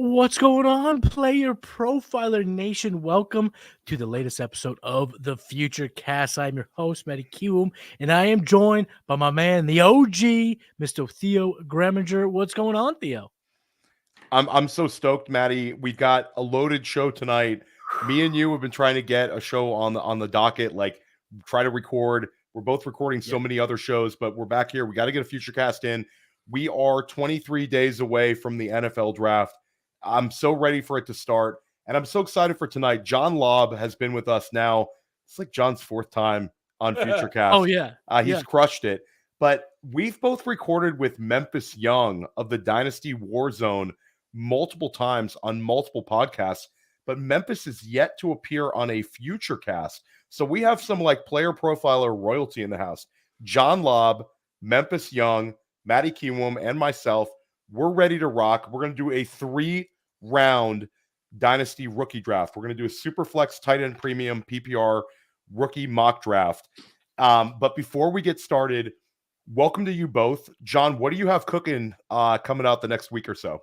What's going on, Player Profiler Nation? Welcome to the latest episode of the Futurecast. I'm your host, Matty Kiwoom, and I am joined by my man, the OG, Mr. Theo Gremminger. What's going on, Theo? I'm so stoked, Matty. We've got a loaded show tonight. Me and you have been trying to get a show on the docket, like try to record. We're both recording so many other shows, but we're back here. We got to get a Futurecast in. We are 23 days away from the NFL draft. I'm so ready for it to start, and I'm so excited for tonight. John Laub has been with us now. It's like John's fourth time on Futurecast. Oh, yeah. He's crushed it. But we've both recorded with Memphis Young of the Dynasty Warzone multiple times on multiple podcasts, but Memphis is yet to appear on a Futurecast. So we have some like player profiler royalty in the house. John Laub, Memphis Young, Matty Kiwoom, and myself. We're ready to rock. We're going to do a 3-round Dynasty rookie draft. We're going to do a Superflex tight end premium PPR rookie mock draft. But before we get started, welcome to you both. John, what do you have cooking coming out the next week or so?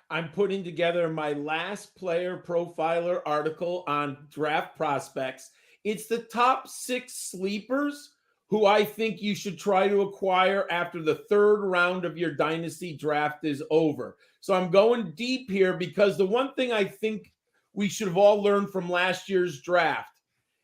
I'm putting together my last player profiler article on draft prospects. It's the top 6 sleepers who I think you should try to acquire after the 3rd round of your dynasty draft is over. So I'm going deep here because the one thing I think we should have all learned from last year's draft,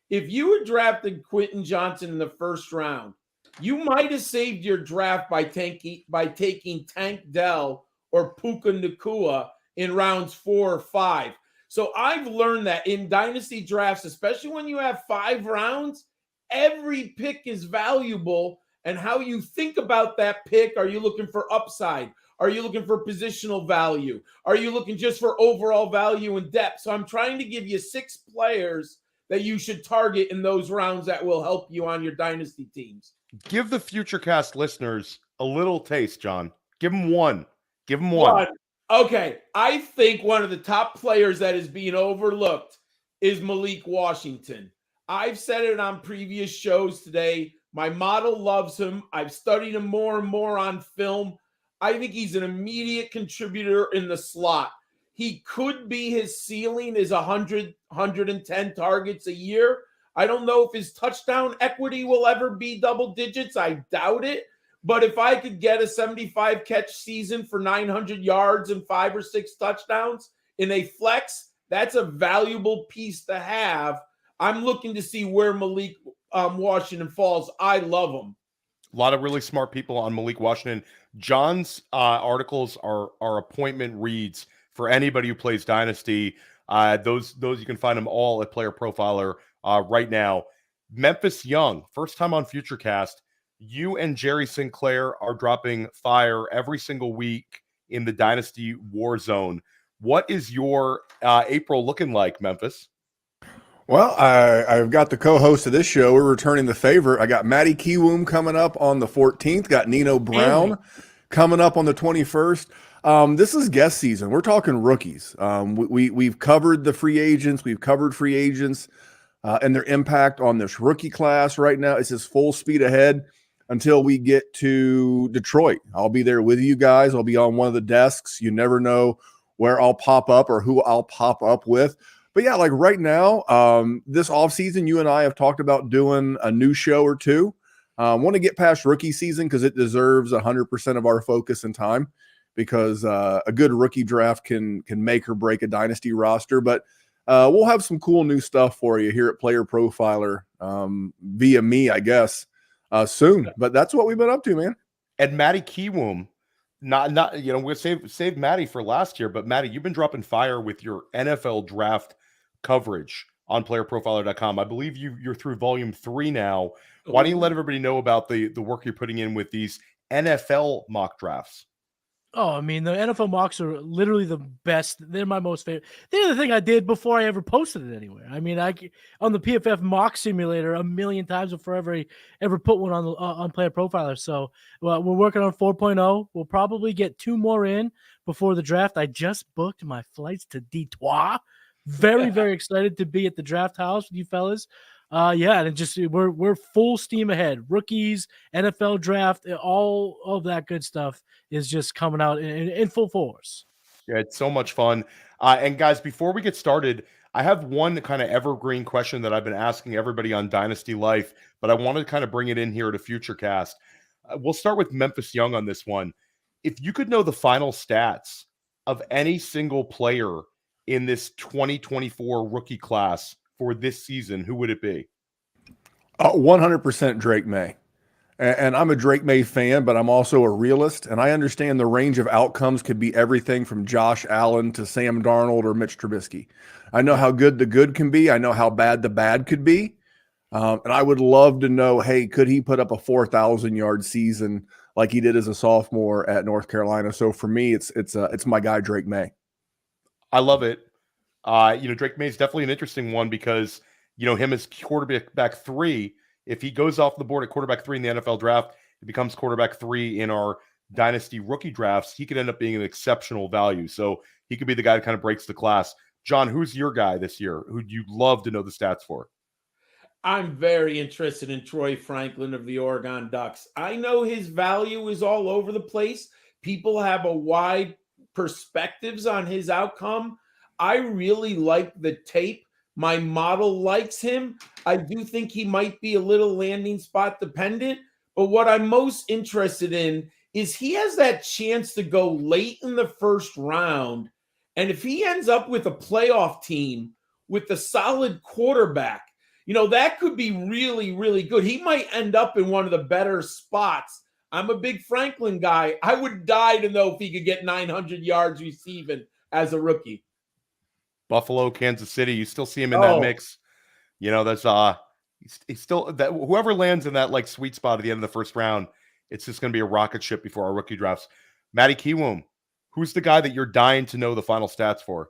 if you had drafted Quentin Johnson in the 1st round, you might have saved your draft by taking Tank Dell or Puka Nacua in rounds 4 or 5. So I've learned that in dynasty drafts, especially when you have 5 rounds, every pick is valuable. And how you think about that pick, are you looking for upside? Are you looking for positional value? Are you looking just for overall value and depth? So I'm trying to give you 6 players that you should target in those rounds that will help you on your dynasty teams. Give the Futurecast listeners a little taste, John. Give them one. Give them one. Okay, I think one of the top players that is being overlooked is Malik Washington. I've said it on previous shows today. My model loves him. I've studied him more and more on film. I think he's an immediate contributor in the slot. He could be, his ceiling is 100, 110 targets a year. I don't know if his touchdown equity will ever be double digits. I doubt it. But if I could get a 75 catch season for 900 yards and 5 or 6 touchdowns in a flex, that's a valuable piece to have. I'm looking to see where Malik Washington falls. I love him. A lot of really smart people on Malik Washington. John's articles are appointment reads for anybody who plays Dynasty. Those you can find them all at Player Profiler right now. Memphis Young, first time on Futurecast. You and Jerry Sinclair are dropping fire every single week in the Dynasty War Zone. What is your April looking like, Memphis? Well, I've got the co-host of this show. We're returning the favor. I got Matty Kiwoom coming up on the 14th. Got Nino Brown coming up on the 21st. This is guest season. We're talking rookies. We've covered the free agents. We've covered free agents and their impact on this rookie class right now. It's just full speed ahead until we get to Detroit. I'll be there with you guys. I'll be on one of the desks. You never know where I'll pop up or who I'll pop up with. But yeah, like right now, this offseason, you and I have talked about doing a new show or two. Want to get past rookie season because it deserves 100% of our focus and time, because a good rookie draft can make or break a dynasty roster. But we'll have some cool new stuff for you here at Player Profiler via me, I guess, soon. But that's what we've been up to, man. And Matty Kiwoom, not we'll save Matty for last year, but Matty, you've been dropping fire with your NFL draft coverage on playerprofiler.com. I believe you're through volume 3 now. Why don't you let everybody know about the work you're putting in with these NFL mock drafts? Oh, I mean, the NFL mocks are literally the best. They're my most favorite. They're the thing I did before I ever posted it anywhere. I mean, on the PFF mock simulator a million times before I ever put one on Player Profiler. So we're working on 4.0. We'll probably get 2 more in before the draft. I just booked my flights to Detroit. Very, very excited to be at the draft house with you fellas. And just we're full steam ahead. Rookies, NFL draft, all of that good stuff is just coming out in full force. Yeah, it's so much fun. And guys, before we get started, I have one kind of evergreen question that I've been asking everybody on Dynasty Life, but I want to kind of bring it in here to Futurecast. We'll start with Memphis Young on this one. If you could know the final stats of any single player in this 2024 rookie class for this season, who would it be? 100% Drake May. And I'm a Drake May fan, but I'm also a realist, and I understand the range of outcomes could be everything from Josh Allen to Sam Darnold or Mitch Trubisky. I know how good the good can be. I know how bad the bad could be. And I would love to know, hey, could he put up a 4,000-yard season like he did as a sophomore at North Carolina? So for me, it's my guy, Drake May. I love it. Drake May is definitely an interesting one because, him as quarterback 3, if he goes off the board at quarterback 3 in the NFL draft, it becomes quarterback 3 in our Dynasty rookie drafts. He could end up being an exceptional value. So he could be the guy that kind of breaks the class. John, who's your guy this year who'd you love to know the stats for? I'm very interested in Troy Franklin of the Oregon Ducks. I know his value is all over the place. People have a wide perspectives on his outcome. I really like the tape. My model likes him. I do think he might be a little landing spot dependent, but what I'm most interested in is he has that chance to go late in the first round. And if he ends up with a playoff team with a solid quarterback, that could be really, really good. He might end up in one of the better spots. I'm a big Franklin guy. I would die to know if he could get 900 yards receiving as a rookie. Buffalo, Kansas City, you still see him in that mix. That's he's still that whoever lands in that like sweet spot at the end of the first round, it's just going to be a rocket ship before our rookie drafts. Matty Kiwoom, who's the guy that you're dying to know the final stats for?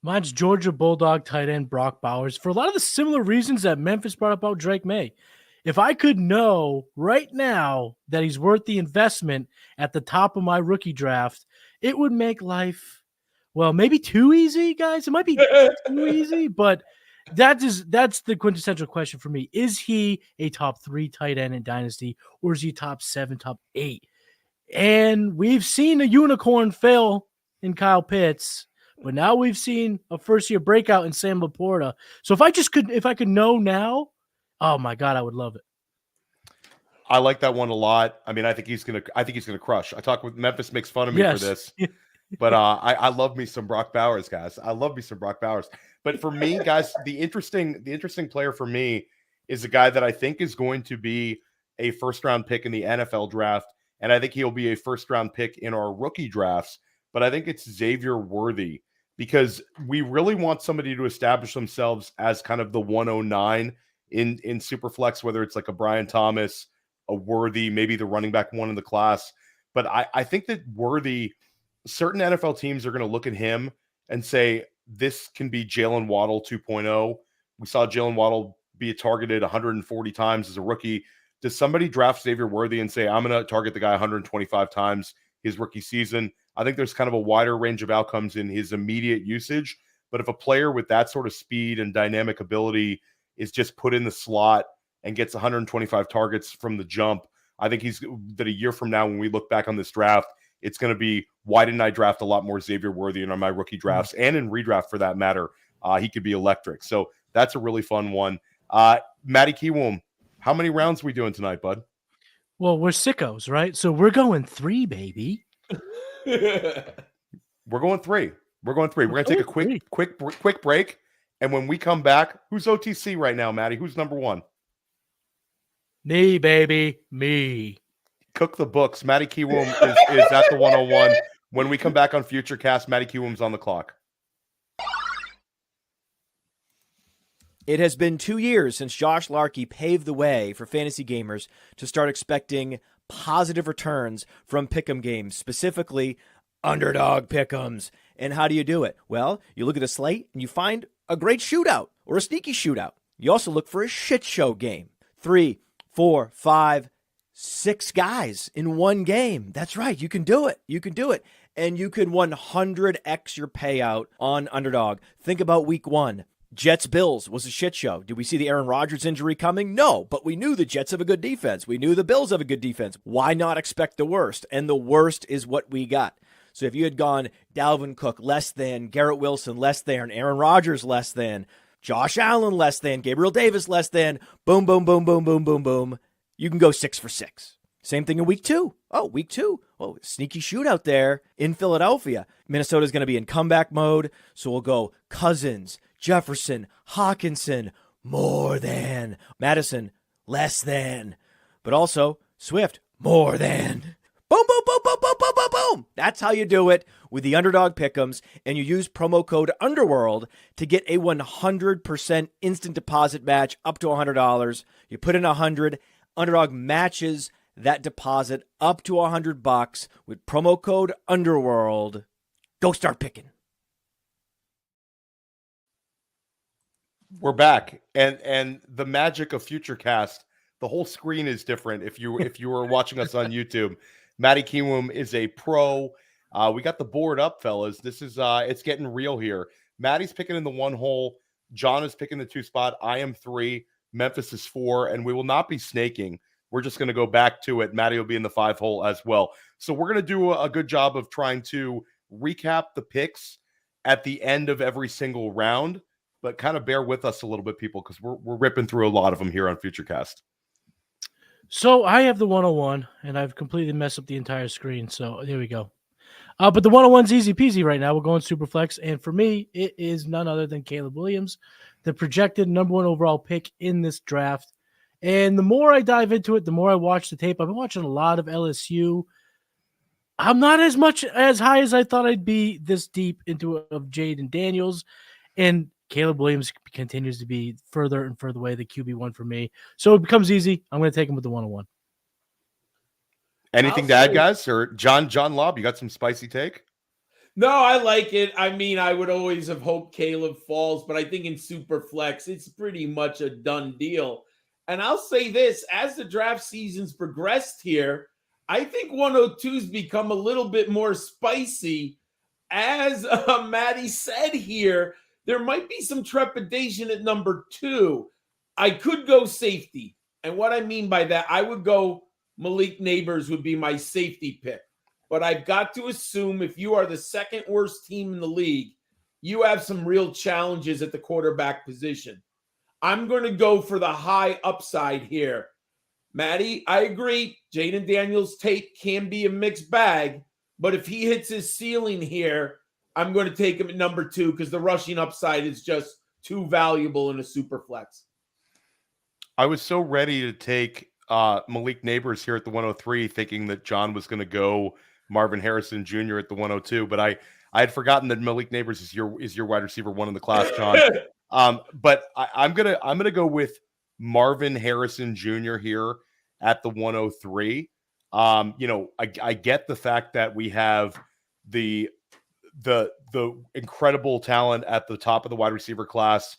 Mine's Georgia Bulldog tight end Brock Bowers for a lot of the similar reasons that Memphis brought up about Drake May. If I could know right now that he's worth the investment at the top of my rookie draft, it would make life, well, maybe too easy, guys. It might be too easy, but that's the quintessential question for me. Is he a top 3 tight end in Dynasty, or is he top 7, top 8? And we've seen a unicorn fail in Kyle Pitts, but now we've seen a first-year breakout in Sam Laporta. So if I could know now, oh my God, I would love it. I like that one a lot. I mean, I think he's gonna crush. I talk with Memphis, makes fun of me for this. But I love me some Brock Bowers, guys. I love me some Brock Bowers. But for me, guys, the interesting player for me is a guy that I think is going to be a first-round pick in the NFL draft, and I think he'll be a first-round pick in our rookie drafts. But I think it's Xavier Worthy because we really want somebody to establish themselves as kind of the 109 in Superflex, whether it's like a Brian Thomas, a Worthy, maybe the running back 1 in the class. But I think that Worthy, certain NFL teams are going to look at him and say, this can be Jalen Waddle 2.0. We saw Jalen Waddle be targeted 140 times as a rookie. Does somebody draft Xavier Worthy and say, I'm going to target the guy 125 times his rookie season? I think there's kind of a wider range of outcomes in his immediate usage. But if a player with that sort of speed and dynamic ability is just put in the slot and gets 125 targets from the jump, I think that a year from now, when we look back on this draft, it's going to be, why didn't I draft a lot more Xavier Worthy in my rookie drafts and in redraft for that matter? He could be electric. So that's a really fun one. Matty Kiwoom, how many rounds are we doing tonight, bud? Well, we're sickos, right? So we're going 3, baby. We're going 3. We're going to take a quick break. And when we come back, who's OTC right now, Matty? Who's number 1? Me, baby. Me. Cook the books. Matty Kiwoom is at the 101. When we come back on Futurecast, Matty Kiwoom's on the clock. It has been 2 years since Josh Larkey paved the way for fantasy gamers to start expecting positive returns from pick'em games, specifically underdog pick'ems. And how do you do it? Well, you look at a slate and you find a great shootout or a sneaky shootout. You also look for a shit show game. 3, 4, 5, 6 guys in one game. That's right. You can do it. You can do it. And you can 100x your payout on Underdog. Think about week 1. Jets-Bills was a shit show. Did we see the Aaron Rodgers injury coming? No, but we knew the Jets have a good defense. We knew the Bills have a good defense. Why not expect the worst? And the worst is what we got. So if you had gone Dalvin Cook less than, Garrett Wilson less than, Aaron Rodgers less than, Josh Allen less than, Gabriel Davis less than, boom, boom, boom, boom, boom, boom, boom, you can go 6 for 6. Same thing in week 2. Oh, week 2. Oh, sneaky shootout there in Philadelphia. Minnesota's going to be in comeback mode, so we'll go Cousins, Jefferson, Hawkinson, more than, Madison, less than, but also Swift, more than. Boom, boom, boom, boom, boom, boom, boom, boom. That's how you do it with the Underdog Pick'ems, and you use promo code Underworld to get a 100% instant deposit match up to $100. You put in $100, Underdog matches that deposit up to $100 with promo code Underworld. Go start picking. We're back, and the magic of Futurecast. The whole screen is different. If you were watching us on YouTube, Matty Kiwoom is a pro. We got the board up, fellas. This is it's getting real here. Matty's picking in the 1 hole. John is picking the 2 spot. I am 3. Memphis is 4, and we will not be snaking. We're just going to go back to it. Matty will be in the 5 hole as well. So we're going to do a good job of trying to recap the picks at the end of every single round, but kind of bear with us a little bit, people, because we're ripping through a lot of them here on Futurecast. So I have the 101, and I've completely messed up the entire screen. So here we go. But the 101's easy peasy right now. We're going Superflex, and for me, it is none other than Caleb Williams, the projected number 1 overall pick in this draft. And the more I dive into it, the more I watch the tape. I've been watching a lot of LSU. I'm not as high as I thought I'd be this deep into it of Jaden Daniels, and Caleb Williams continues to be further and further away the QB1 for me. So it becomes easy. I'm going to take him with the 101. Anything to add, guys? Or John Laub, you got some spicy take? No, I like it. I mean, I would always have hoped Caleb falls, but I think in Superflex, it's pretty much a done deal. And I'll say this, as the draft season's progressed here, I think 102's become a little bit more spicy. As Matty said here, there might be some trepidation at number 2. I could go safety. And what I mean by that, I would go Malik Neighbors would be my safety pick. But I've got to assume if you are the second worst team in the league, you have some real challenges at the quarterback position. I'm going to go for the high upside here. Matty, I agree. Jaden Daniels' tape can be a mixed bag, but if he hits his ceiling here, I'm going to take him at number 2 because the rushing upside is just too valuable in a super flex. I was so ready to take Malik Neighbors here at the 103, thinking that John was going to go Marvin Harrison Jr. at the 102, but I had forgotten that Malik Neighbors is your wide receiver 1 in the class, John. But I'm gonna go with Marvin Harrison Jr. here at the 103. I get the fact that we have the incredible talent at the top of the wide receiver class,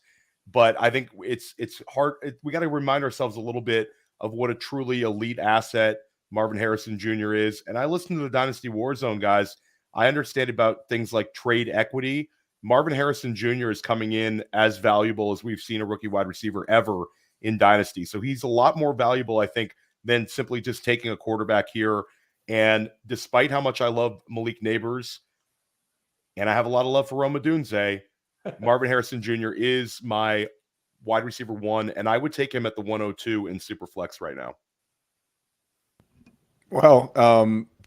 but I think it's hard. We got to remind ourselves a little bit of what a truly elite asset Marvin Harrison Jr. is. And I listen to the Dynasty Warzone guys. I understand about things like trade equity. Marvin Harrison Jr. is coming in as valuable as we've seen a rookie wide receiver ever in Dynasty. So he's a lot more valuable, I think, than simply just taking a quarterback here. And despite how much I love Malik Neighbors, and I have a lot of love for Rome Odunze, Marvin Harrison Jr. is my wide receiver 1, and I would take him at the 102 in Superflex right now. Well,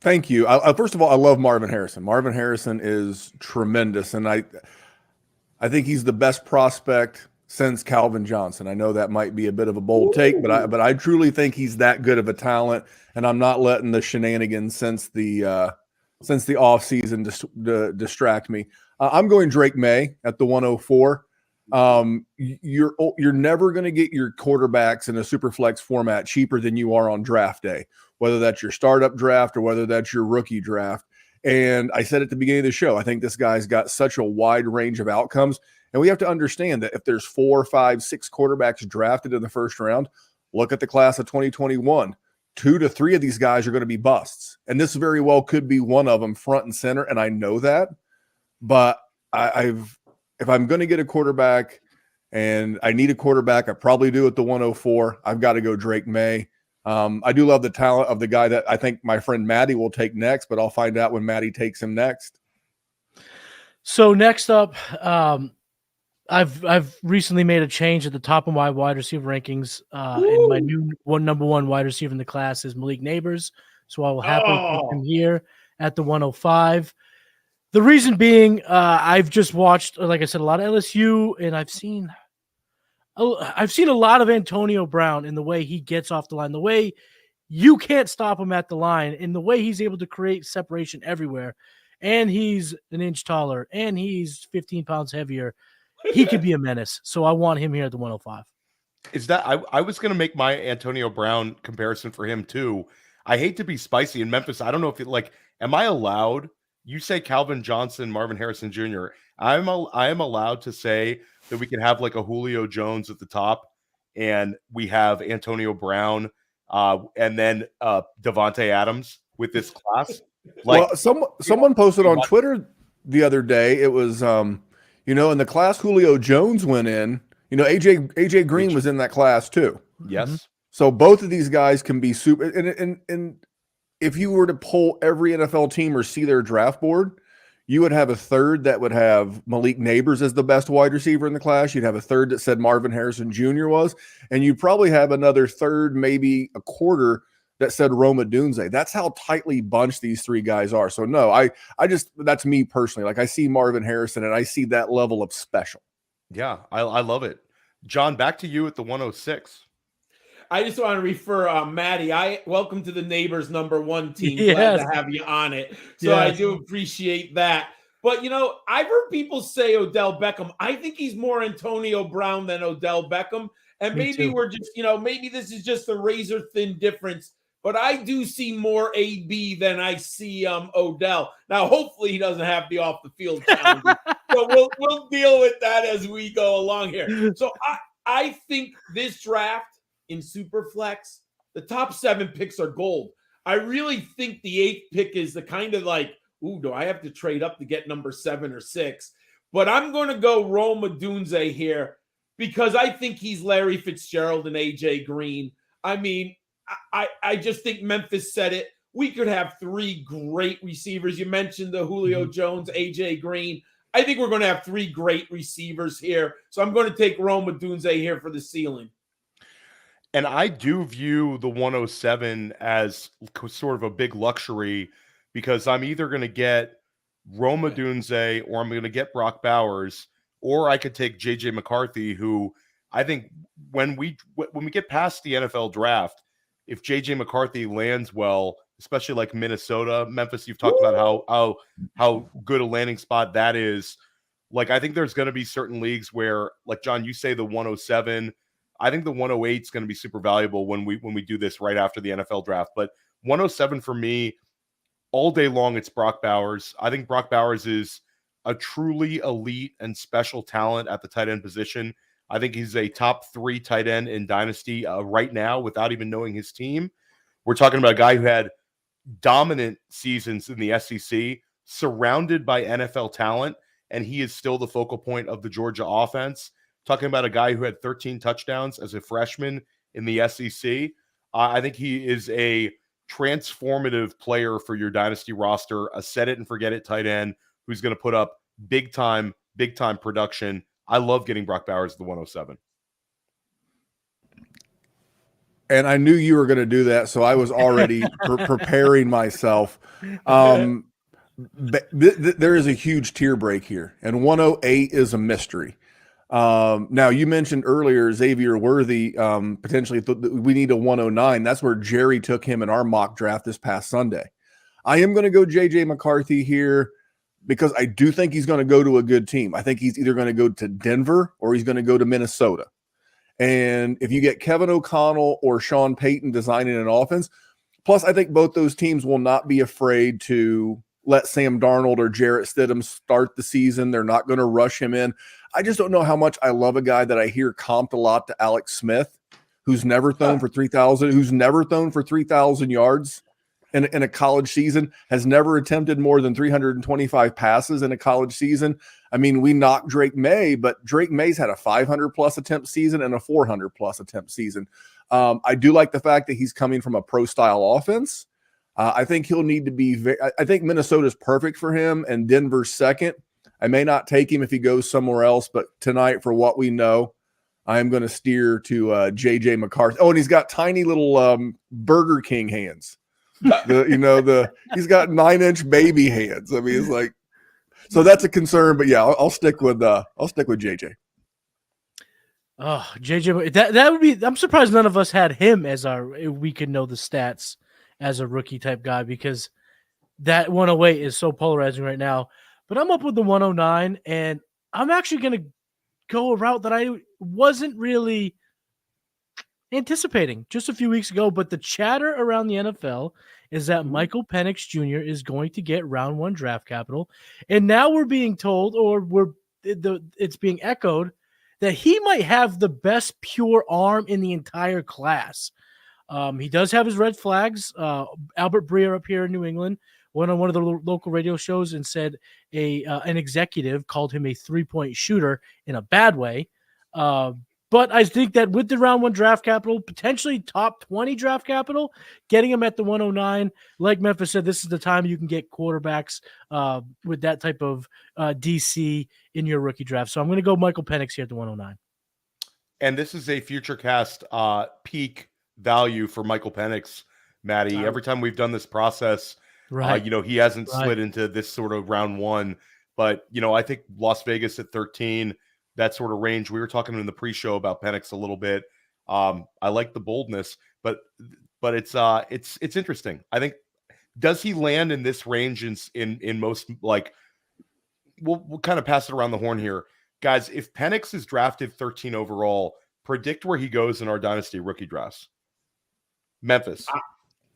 thank you. First of all, I love Marvin Harrison. Marvin Harrison is tremendous, and I think he's the best prospect since Calvin Johnson. I know that might be a bit of a bold take, but I truly think he's that good of a talent, and I'm not letting the shenanigans since the offseason distract me. I'm going Drake May at the 104. You're never going to get your quarterbacks in a Superflex format cheaper than you are on draft day, whether that's your startup draft or whether that's your rookie draft. And I said at the beginning of the show, I think this guy's got such a wide range of outcomes. And we have to understand that if there's 4, 5, 6 quarterbacks drafted in the first round, look at the class of 2021. 2 to 3 of these guys are going to be busts. And this very well could be one of them front and center. And I know that. But if I'm going to get a quarterback and I need a quarterback, I probably do at the 104. I've got to go Drake May. I do love the talent of the guy that I think my friend Matty will take next, but I'll find out when Matty takes him next. So next up, I've recently made a change at the top of my wide receiver rankings, and my new number one wide receiver in the class is Malik Neighbors. So I will happily put him here at the 105. The reason being, I've just watched, like I said, a lot of LSU, and I've seen a lot of Antonio Brown in the way he gets off the line, the way you can't stop him at the line, and the way he's able to create separation everywhere. And he's an inch taller, and he's 15 pounds heavier. He could be a menace. So I want him here at the 105. Is that I was going to make my Antonio Brown comparison for him too. I hate to be spicy in Memphis. I don't know if am I allowed? You say Calvin Johnson, Marvin Harrison Jr. I am allowed to say that we can have like a Julio Jones at the top, and we have Antonio Brown, and then Devontae Adams with this class. Well, someone posted on Twitter the other day. It was, in the class Julio Jones went in. AJ Green was in that class too. Yes. Mm-hmm. So both of these guys can be super. And if you were to poll every NFL team or see their draft board, you would have a third that would have Malik Neighbors as the best wide receiver in the class. You'd have a third that said Marvin Harrison Jr. was, and you'd probably have another third, maybe a quarter, that said Rome Odunze. That's how tightly bunched these three guys are. So no, I just, that's me personally. Like I see Marvin Harrison and I see that level of special. Yeah, I love it. John, back to you at the 106. I just want to refer Matty. Welcome to the Neighbors number one team. Yes. Glad to have you on it. So Yes. I do appreciate that. But I've heard people say Odell Beckham. I think he's more Antonio Brown than Odell Beckham. And Me maybe too. we're just, maybe this is just a razor thin difference. But I do see more AB than I see Odell. Now, hopefully he doesn't have the off the field challenges. So we'll deal with that as we go along here. So I think this draft in Superflex, the top 7 picks are gold. I really think the 8th pick is the kind of like, ooh, do I have to trade up to get number 7 or 6? But I'm going to go Rome Odunze here because I think he's Larry Fitzgerald and AJ Green. I mean, I just think Memphis said it. We could have 3 great receivers. You mentioned the Julio Jones, AJ Green. I think we're going to have 3 great receivers here. So I'm going to take Rome Odunze here for the ceiling. And I do view the 107 as sort of a big luxury because I'm either going to get Rome Odunze or I'm going to get Brock Bowers, or I could take JJ McCarthy, who I think when we get past the NFL draft, if JJ McCarthy lands well, especially like Minnesota, Memphis, you've talked about how good a landing spot that is. Like, I think there's going to be certain leagues where, like John, you say the 107. I think the 108 is going to be super valuable when we do this right after the NFL draft. But 107 for me, all day long, it's Brock Bowers. I think Brock Bowers is a truly elite and special talent at the tight end position. I think he's a top 3 tight end in Dynasty right now without even knowing his team. We're talking about a guy who had dominant seasons in the SEC, surrounded by NFL talent, and he is still the focal point of the Georgia offense. Talking about a guy who had 13 touchdowns as a freshman in the SEC. I think he is a transformative player for your Dynasty roster, a set it and forget it tight end who's going to put up big time production. I love getting Brock Bowers at the 107. And I knew you were going to do that, so I was already preparing myself. There is a huge tier break here, and 108 is a mystery. Now, you mentioned earlier Xavier Worthy, potentially we need a 109. That's where Jerry took him in our mock draft this past Sunday. I am going to go JJ McCarthy here because I do think he's going to go to a good team. I think he's either going to go to Denver or he's going to go to Minnesota. And if you get Kevin O'Connell or Sean Payton designing an offense, plus I think both those teams will not be afraid to let Sam Darnold or Jarrett Stidham start the season. They're not going to rush him in. I just don't know how much I love a guy that I hear comped a lot to Alex Smith, who's never thrown for 3,000, who's never thrown for 3,000 yards in a college season, has never attempted more than 325 passes in a college season. I mean, we knocked Drake May, but Drake May's had a 500-plus attempt season and a 400-plus attempt season. I do like the fact that he's coming from a pro-style offense. I think he'll need to be I think Minnesota's perfect for him and Denver's second. I may not take him if he goes somewhere else, but tonight, for what we know, I am going to steer to J.J. McCarthy. Oh, and he's got tiny little Burger King hands. He's got 9-inch baby hands. I mean, it's like, so that's a concern. But yeah, I'll stick with JJ. Oh, JJ, that would be. I'm surprised none of us had him as we could know the stats as a rookie type guy, because that 108 is so polarizing right now. But I'm up with the 109, and I'm actually going to go a route that I wasn't really anticipating just a few weeks ago. But the chatter around the NFL is that Michael Penix Jr. is going to get round 1 draft capital. And now we're being told, or it's being echoed, that he might have the best pure arm in the entire class. He does have his red flags. Albert Breer up here in New England went on one of the local radio shows and said an executive called him a 3-point shooter in a bad way. But I think that with the round 1 draft capital, potentially top 20 draft capital, getting him at the 109, like Memphis said, this is the time you can get quarterbacks with that type of DC in your rookie draft. So I'm going to go Michael Penix here at the 109. And this is a Futurecast peak value for Michael Penix, Matty. Every time we've done this process, right? He hasn't slid into this sort of round 1, but I think Las Vegas at 13, that sort of range. We were talking in the pre-show about Penix a little bit. I like the boldness, but it's interesting. I think, does he land in this range in most, like, we'll kind of pass it around the horn here, guys. If Penix is drafted 13 overall, predict where he goes in our Dynasty rookie drafts. Memphis.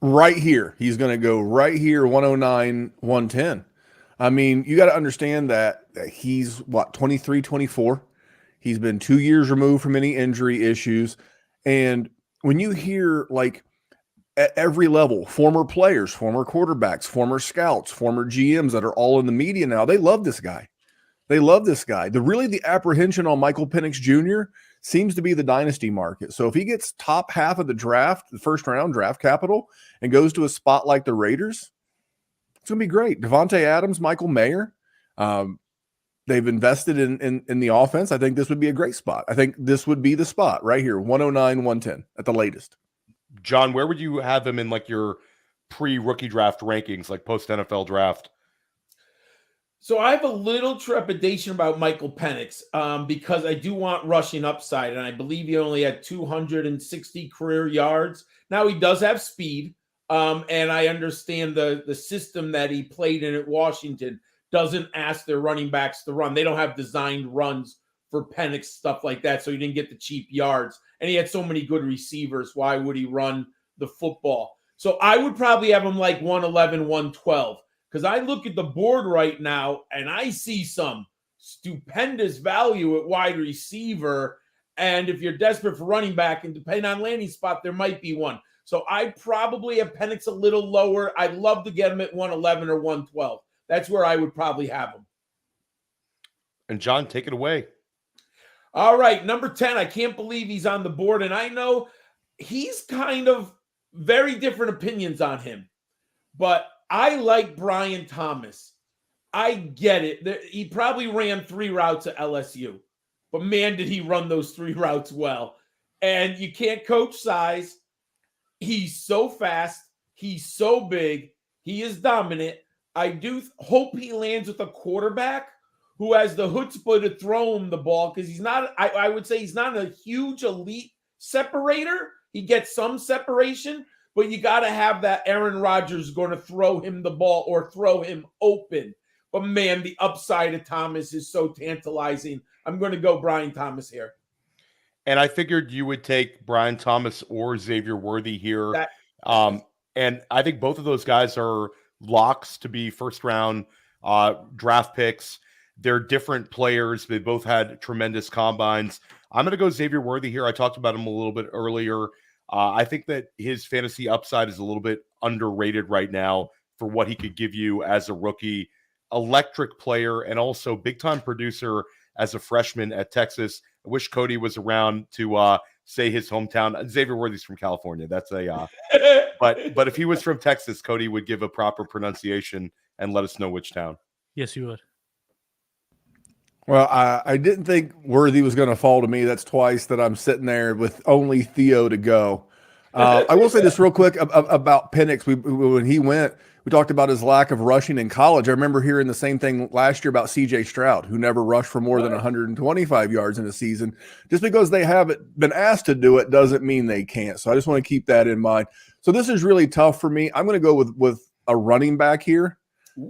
Right here. He's going to go right here, 109, 110. I mean, you got to understand that he's, 23, 24. He's been 2 years removed from any injury issues. And when you hear, like, at every level, former players, former quarterbacks, former scouts, former GMs that are all in the media now, they love this guy. They love this guy. The apprehension on Michael Penix Jr. seems to be the dynasty market. So if he gets top half of the draft, the first round draft capital, and goes to a spot like the Raiders, it's going to be great. Devontae Adams, Michael Mayer, they've invested in the offense. I think this would be a great spot. I think this would be the spot right here, 109, 110 at the latest. John, where would you have him in, like, your pre-rookie draft rankings, like post-NFL draft? So I have a little trepidation about Michael Penix because I do want rushing upside, and I believe he only had 260 career yards. Now he does have speed, and I understand the system that he played in at Washington doesn't ask their running backs to run. They don't have designed runs for Penix, stuff like that, so he didn't get the cheap yards. And he had so many good receivers. Why would he run the football? So I would probably have him like 111, 112. Because I look at the board right now and I see some stupendous value at wide receiver. And if you're desperate for running back and depending on landing spot, there might be one. So I'd probably have Penix a little lower. I'd love to get him at 111 or 112. That's where I would probably have him. And John, take it away. All right, number 10. I can't believe he's on the board. And I know he's kind of very different opinions on him. But I like Brian Thomas. I get it. He probably ran 3 routes at LSU. But, man, did he run those 3 routes well. And you can't coach size. He's so fast. He's so big. He is dominant. I do hope he lands with a quarterback who has the chutzpah to throw him the ball, because he's not, I would say he's not a huge elite separator. He gets some separation. But you got to have that Aaron Rodgers going to throw him the ball or throw him open. But, man, the upside of Thomas is so tantalizing. I'm going to go Brian Thomas here. And I figured you would take Brian Thomas or Xavier Worthy here. And I think both of those guys are locks to be first-round draft picks. They're different players. They both had tremendous combines. I'm going to go Xavier Worthy here. I talked about him a little bit earlier. I think that his fantasy upside is a little bit underrated right now for what he could give you as a rookie. Electric player and also big-time producer as a freshman at Texas. I wish Cody was around to say his hometown. Xavier Worthy's from California. That's a but if he was from Texas, Cody would give a proper pronunciation and let us know which town. Yes, you would. Well, I didn't think Worthy was going to fall to me. That's twice that I'm sitting there with only Theo to go. I will say this real quick about Penix. When he went, we talked about his lack of rushing in college. I remember hearing the same thing last year about C.J. Stroud, who never rushed for more than 125 yards in a season. Just because they haven't been asked to do it doesn't mean they can't. So I just want to keep that in mind. So this is really tough for me. I'm going to go with a running back here.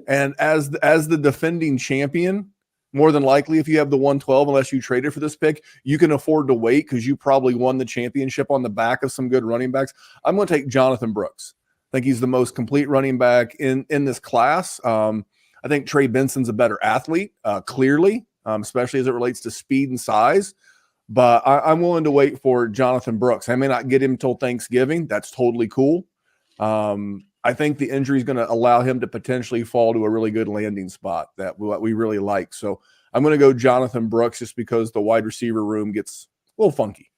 And as the defending champion, more than likely, if you have the 112, unless you traded for this pick, you can afford to wait because you probably won the championship on the back of some good running backs. I'm going to take Jonathan Brooks. I think he's the most complete running back in this class. I think Trey Benson's a better athlete, clearly, especially as it relates to speed and size. But I'm willing to wait for Jonathan Brooks. I may not get him till Thanksgiving. That's totally cool. I think the injury is going to allow him to potentially fall to a really good landing spot that we really like. So I'm going to go Jonathan Brooks just because the wide receiver room gets a little funky.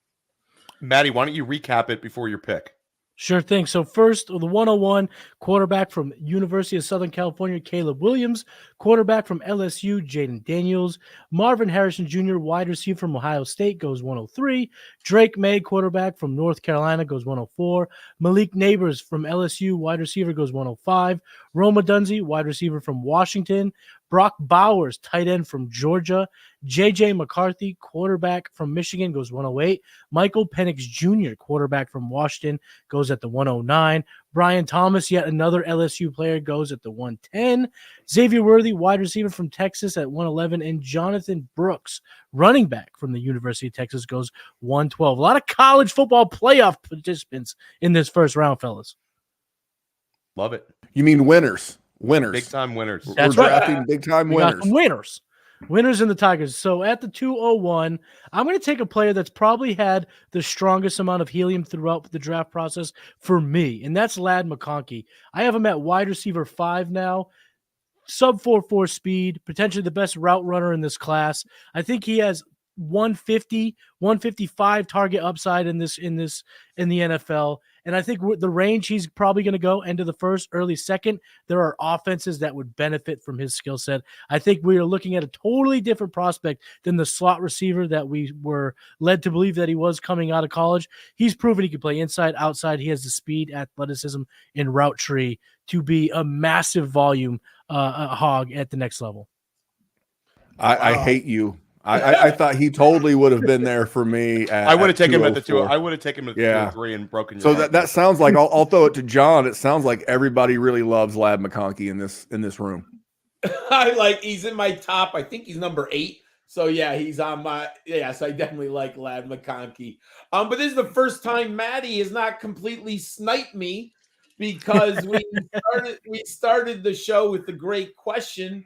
Matty, why don't you recap it before your pick? Sure thing. So first, the 101 quarterback from University of Southern California, Caleb Williams. Quarterback from LSU, Jaden Daniels. Marvin Harrison Jr., wide receiver from Ohio State, goes 103. Drake May, quarterback from North Carolina, goes 104. Malik Neighbors from LSU, wide receiver, goes 105. Roma Dunzy, wide receiver from Washington. Brock Bowers, tight end from Georgia. J.J. McCarthy, quarterback from Michigan, goes 108. Michael Penix Jr., quarterback from Washington, goes at the 109. Brian Thomas, yet another LSU player, goes at the 110. Xavier Worthy, wide receiver from Texas, at 111. And Jonathan Brooks, running back from the University of Texas, goes 112. A lot of college football playoff participants in this first round, fellas. Love it. You mean winners? Winners. Big time winners. That's We're right. drafting big time We got winners. some winners in the Tigers. So at the 201, I'm going to take a player that's probably had the strongest amount of helium throughout the draft process for me, and that's Laub McConkey. I have him at wide receiver 5 now. Sub 4.4 speed, potentially the best route runner in this class. I think he has 150, 155 target upside in the NFL. And I think the range he's probably going to go end of the first, early second. There are offenses that would benefit from his skill set. I think we are looking at a totally different prospect than the slot receiver that we were led to believe that he was coming out of college. He's proven he can play inside, outside. He has the speed, athleticism, and route tree to be a massive volume hog at the next level. I hate you. I thought he totally would have been there for me. I would have taken him at the 2. 204. I would have taken him at the 203 and broken your So heart. that sounds like I'll throw it to John. It sounds like everybody really loves Laub McConkey in this room. He's in my top. I think he's number 8. So yeah, he's on my So I definitely like Laub McConkey. But this is the first time Matty has not completely sniped me because we started the show with the great question.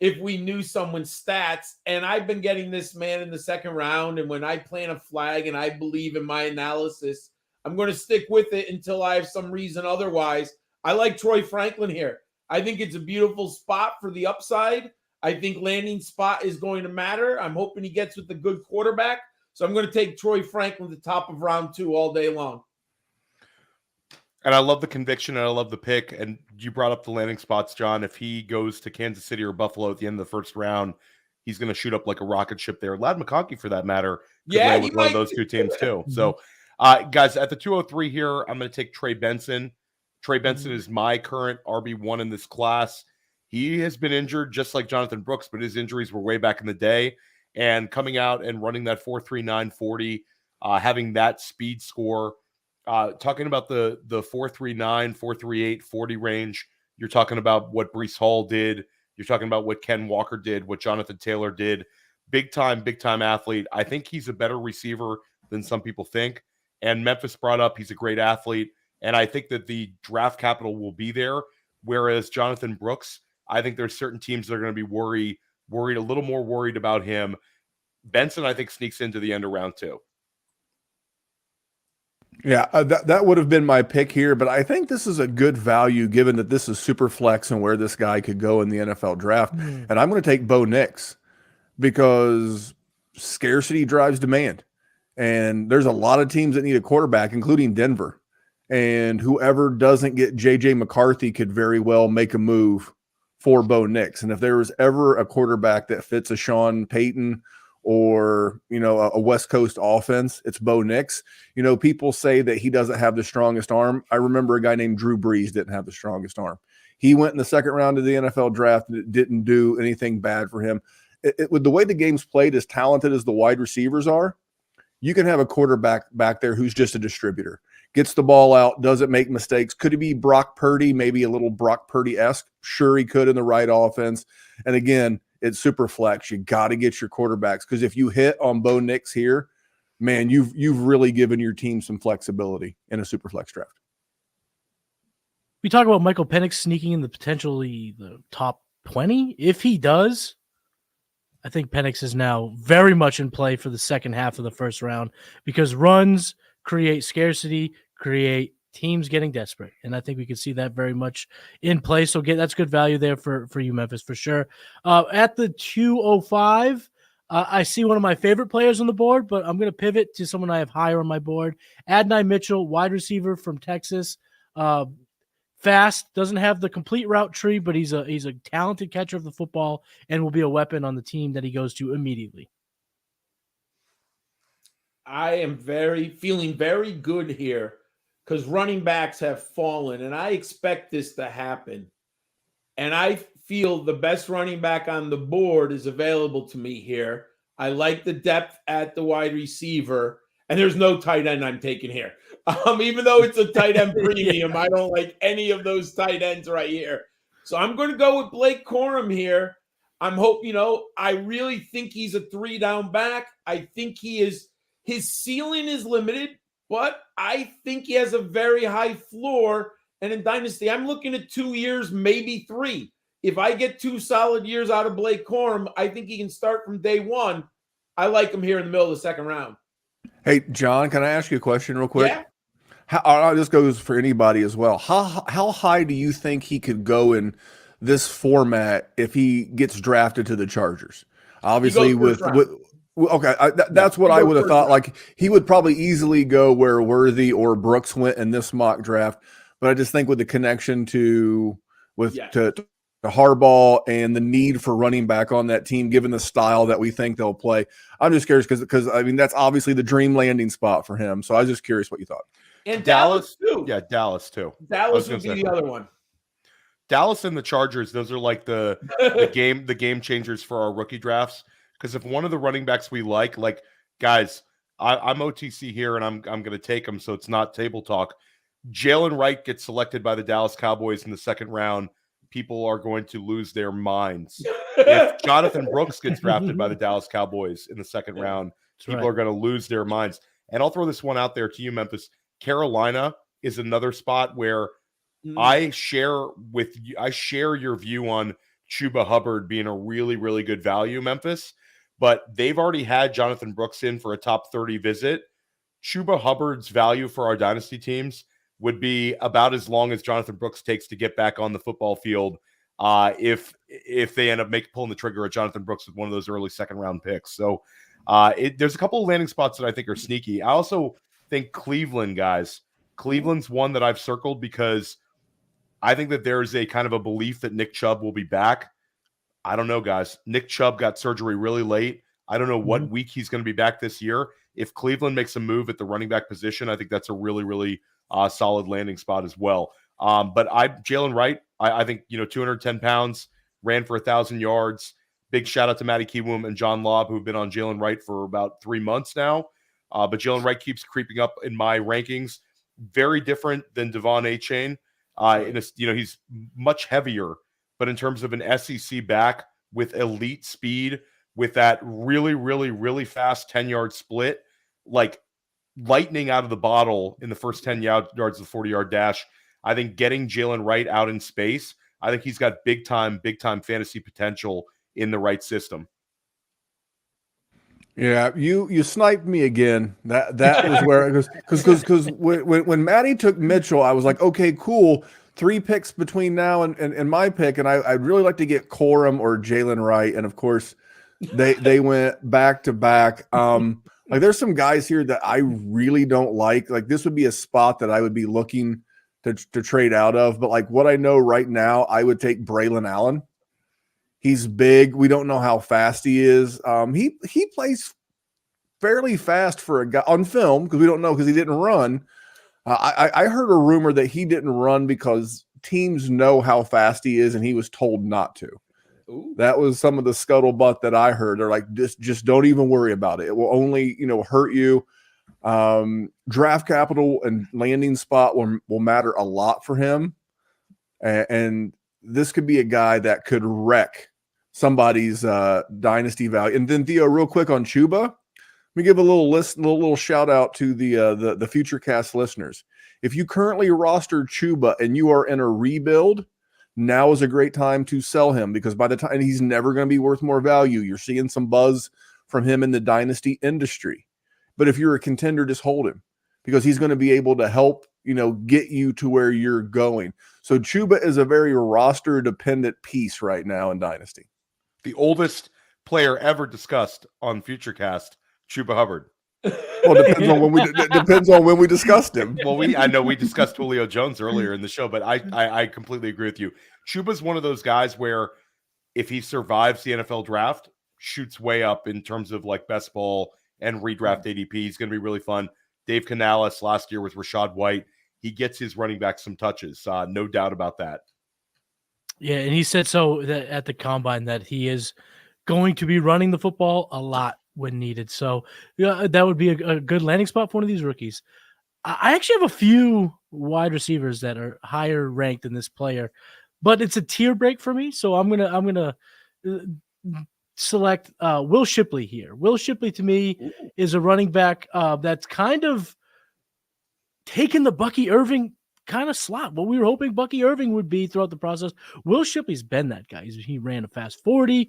If we knew someone's stats, and I've been getting this man in the second round, and when I plant a flag and I believe in my analysis, I'm going to stick with it until I have some reason otherwise. I like Troy Franklin here. I think it's a beautiful spot for the upside. I think landing spot is going to matter. I'm hoping he gets with a good quarterback. So I'm going to take Troy Franklin at the top of round 2 all day long. And I love the conviction and I love the pick. And you brought up the landing spots, John. If he goes to Kansas City or Buffalo at the end of the first round, he's going to shoot up like a rocket ship there. Laub McConkey, for that matter, could land with one of those two teams too. So, guys, at the 203 here, I'm going to take Trey Benson. Trey Benson is my current RB1 in this class. He has been injured just like Jonathan Brooks, but his injuries were way back in the day. And coming out and running that 4.39 40, having that speed score, talking about the 4.39, 4.38, 40 range, you're talking about what Breece Hall did. You're talking about what Ken Walker did, what Jonathan Taylor did. Big time athlete. I think he's a better receiver than some people think. And Memphis brought up he's a great athlete. And I think that the draft capital will be there. Whereas Jonathan Brooks, I think there's certain teams that are going to be worried a little more worried about him. Benson, I think, sneaks into the end of round 2. Yeah, that would have been my pick here, but I think this is a good value given that this is super flex and where this guy could go in the NFL draft. Hmm. And I'm going to take Bo Nix because scarcity drives demand. And there's a lot of teams that need a quarterback, including Denver. And whoever doesn't get J.J. McCarthy could very well make a move for Bo Nix. And if there was ever a quarterback that fits a Sean Payton or, a West Coast offense, it's Bo Nix. People say that he doesn't have the strongest arm. I remember a guy named Drew Brees didn't have the strongest arm. He went in the second round of the NFL draft and it didn't do anything bad for him. With the way the game's played, as talented as the wide receivers are, you can have a quarterback back there who's just a distributor, gets the ball out, doesn't make mistakes. Could he be Brock Purdy, maybe a little Brock Purdy-esque? Sure, he could in the right offense. And again, it's super flex. You got to get your quarterbacks because if you hit on Bo Nix here, man, you've really given your team some flexibility in a super flex draft. We talk about Michael Penix sneaking in the top 20. If he does, I think Penix is now very much in play for the second half of the first round because runs create scarcity, create teams getting desperate. And I think we can see that very much in play. So that's good value there for you, Memphis, for sure. At the 205, I see one of my favorite players on the board, but I'm going to pivot to someone I have higher on my board. Adonai Mitchell, wide receiver from Texas. Fast, doesn't have the complete route tree, but he's a talented catcher of the football and will be a weapon on the team that he goes to immediately. I am feeling very good here because running backs have fallen, and I expect this to happen. And I feel the best running back on the board is available to me here. I like the depth at the wide receiver, and there's no tight end I'm taking here. Even though it's a tight end premium, I don't like any of those tight ends right here. So I'm going to go with Blake Corum here. I really think he's a 3-down back. I think his ceiling is limited, but I think he has a very high floor. And in Dynasty, I'm looking at 2 years, maybe 3. If I get 2 solid years out of Blake Corum, I think he can start from day one. I like him here in the middle of the second round. Hey, John, can I ask you a question real quick? Yeah. This goes for anybody as well. How high do you think he could go in this format if he gets drafted to the Chargers? Obviously, that's what I would have thought. Like he would probably easily go where Worthy or Brooks went in this mock draft. But I just think with the connection to Harbaugh and the need for running back on that team, given the style that we think they'll play, I'm just curious because I mean that's obviously the dream landing spot for him. So I was just curious what you thought. And Dallas too. Yeah, Dallas too. Dallas would be the other one. Dallas and the Chargers, those are like the game changers for our rookie drafts. Because if one of the running backs we like guys, I'm OTC here and I'm going to take him, so it's not table talk. Jalen Wright gets selected by the Dallas Cowboys in the second round. People are going to lose their minds. If Jonathan Brooks gets drafted by the Dallas Cowboys in the second round, people are going to lose their minds. And I'll throw this one out there to you, Memphis. Carolina is another spot where I share your view on Chuba Hubbard being a really, really good value, Memphis. But they've already had Jonathan Brooks in for a top 30 visit. Chuba Hubbard's value for our dynasty teams would be about as long as Jonathan Brooks takes to get back on the football field if they end up pulling the trigger at Jonathan Brooks with one of those early second round picks. So there's a couple of landing spots that I think are sneaky. I also think Cleveland, guys. Cleveland's one that I've circled because I think that there's a kind of a belief that Nick Chubb will be back. I don't know, guys. Nick Chubb got surgery really late. I don't know what week he's going to be back this year. If Cleveland makes a move at the running back position, I think that's a really, really solid landing spot as well. But Jalen Wright, I think, 210 pounds, ran for 1,000 yards. Big shout out to Matty Kiwoom and John Laub, who've been on Jalen Wright for about 3 months now. But Jalen Wright keeps creeping up in my rankings. Very different than Devon Achane. He's much heavier, but in terms of an SEC back with elite speed, with that really, really, really fast 10-yard split, like lightning out of the bottle in the first 10 yards of the 40-yard dash, I think getting Jalen Wright out in space, I think he's got big time fantasy potential in the right system. Yeah, you sniped me again. That was where because when Matty took Mitchell, I was like, okay, cool. 3 picks between now and my pick, and I'd really like to get Corum or Jalen Wright, and of course they went back to back. Like there's some guys here that I really don't like. Like this would be a spot that I would be looking to trade out of. But like what I know right now, I would take Braylon Allen. He's big. We don't know how fast he is. He plays fairly fast for a guy on film because we don't know because he didn't run. I heard a rumor that he didn't run because teams know how fast he is and he was told not to. Ooh. That was some of the scuttlebutt that I heard. They're like, just don't even worry about it. It will only, hurt you. Draft capital and landing spot will matter a lot for him. And this could be a guy that could wreck somebody's dynasty value. And then Theo, real quick on Chuba, let me give a little shout out to the Futurecast listeners. If you currently roster Chuba and you are in a rebuild, now is a great time to sell him because by the time he's never going to be worth more value. You're seeing some buzz from him in the dynasty industry. But if you're a contender, just hold him because he's going to be able to help, get you to where you're going. So Chuba is a very roster dependent piece right now in dynasty. The oldest player ever discussed on Futurecast, Chuba Hubbard. Well, depends on when we discussed him. Well, I know we discussed Julio Jones earlier in the show, but I completely agree with you. Chuba's one of those guys where if he survives the NFL draft, shoots way up in terms of like best ball and redraft ADP. He's going to be really fun. Dave Canales last year with Rashad White, he gets his running back some touches. No doubt about that. Yeah, and he said so that at the combine that he is going to be running the football a lot when needed. So yeah, that would be a good landing spot for one of these rookies. I actually have a few wide receivers that are higher ranked than this player, but it's a tier break for me. So I'm gonna select Will Shipley here. Will Shipley to me is a running back that's kind of taken the Bucky Irving kind of slot. What we were hoping Bucky Irving would be throughout the process. Will Shipley's been that guy. He ran a fast 40.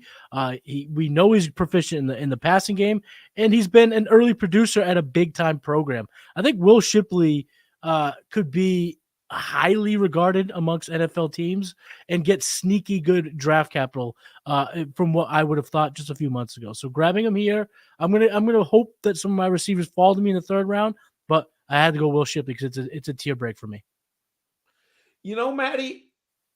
We know he's proficient in the passing game, and he's been an early producer at a big time program. I think Will Shipley could be highly regarded amongst NFL teams and get sneaky good draft capital from what I would have thought just a few months ago. So grabbing him here, I'm gonna hope that some of my receivers fall to me in the third round, but I had to go Will Shipley because it's a tier break for me. Matty,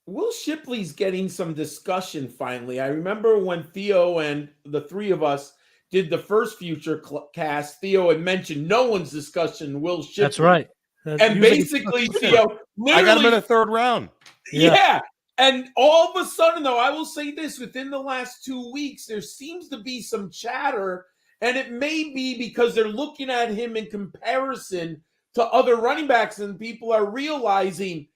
Will Shipley's getting some discussion finally. I remember when Theo and the three of us did the first Futurecast, Theo had mentioned no one's discussing Will Shipley. That's right. And basically, Theo, I got him in the third round. Yeah. And all of a sudden, though, I will say this, within the last 2 weeks, there seems to be some chatter, and it may be because they're looking at him in comparison to other running backs, and people are realizing,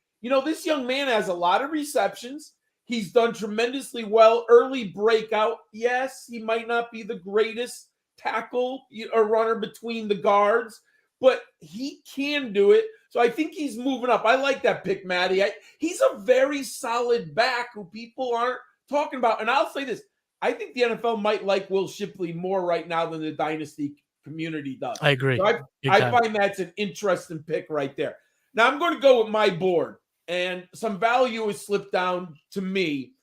this young man has a lot of receptions. He's done tremendously well. Early breakout. Yes, he might not be the greatest tackle or runner between the guards, but he can do it. So I think he's moving up. I like that pick, Matty. He's a very solid back who people aren't talking about. And I'll say this. I think the NFL might like Will Shipley more right now than the Dynasty community does. I agree. So I find that's an interesting pick right there. Now I'm going to go with my board. And some value has slipped down to me,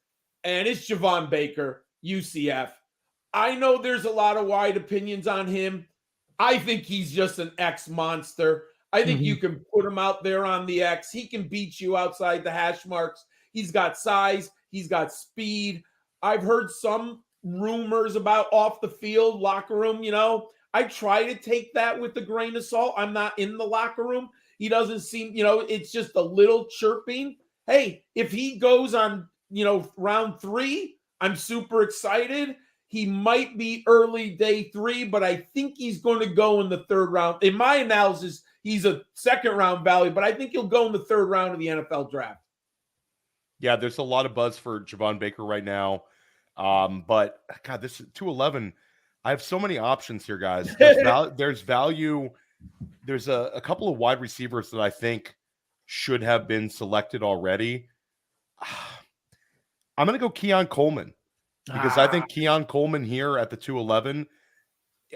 and it's Javon Baker, UCF. I know there's a lot of wide opinions on him. I think he's just an X monster. I think you can put him out there on the X. He can beat you outside the hash marks. He's got size. He's got speed. I've heard some rumors about off the field, locker room, I try to take that with a grain of salt. I'm not in the locker room. He doesn't seem, it's just a little chirping. Hey, if he goes on, round 3, I'm super excited. He might be early day 3, but I think he's going to go in the third round. In my analysis, he's a second round value, but I think he'll go in the third round of the NFL draft. Yeah, there's a lot of buzz for Javon Baker right now. But God, this 211, I have so many options here, guys. There's value. There's a couple of wide receivers that I think should have been selected already. I'm going to go Keon Coleman because I think Keon Coleman here at the 211,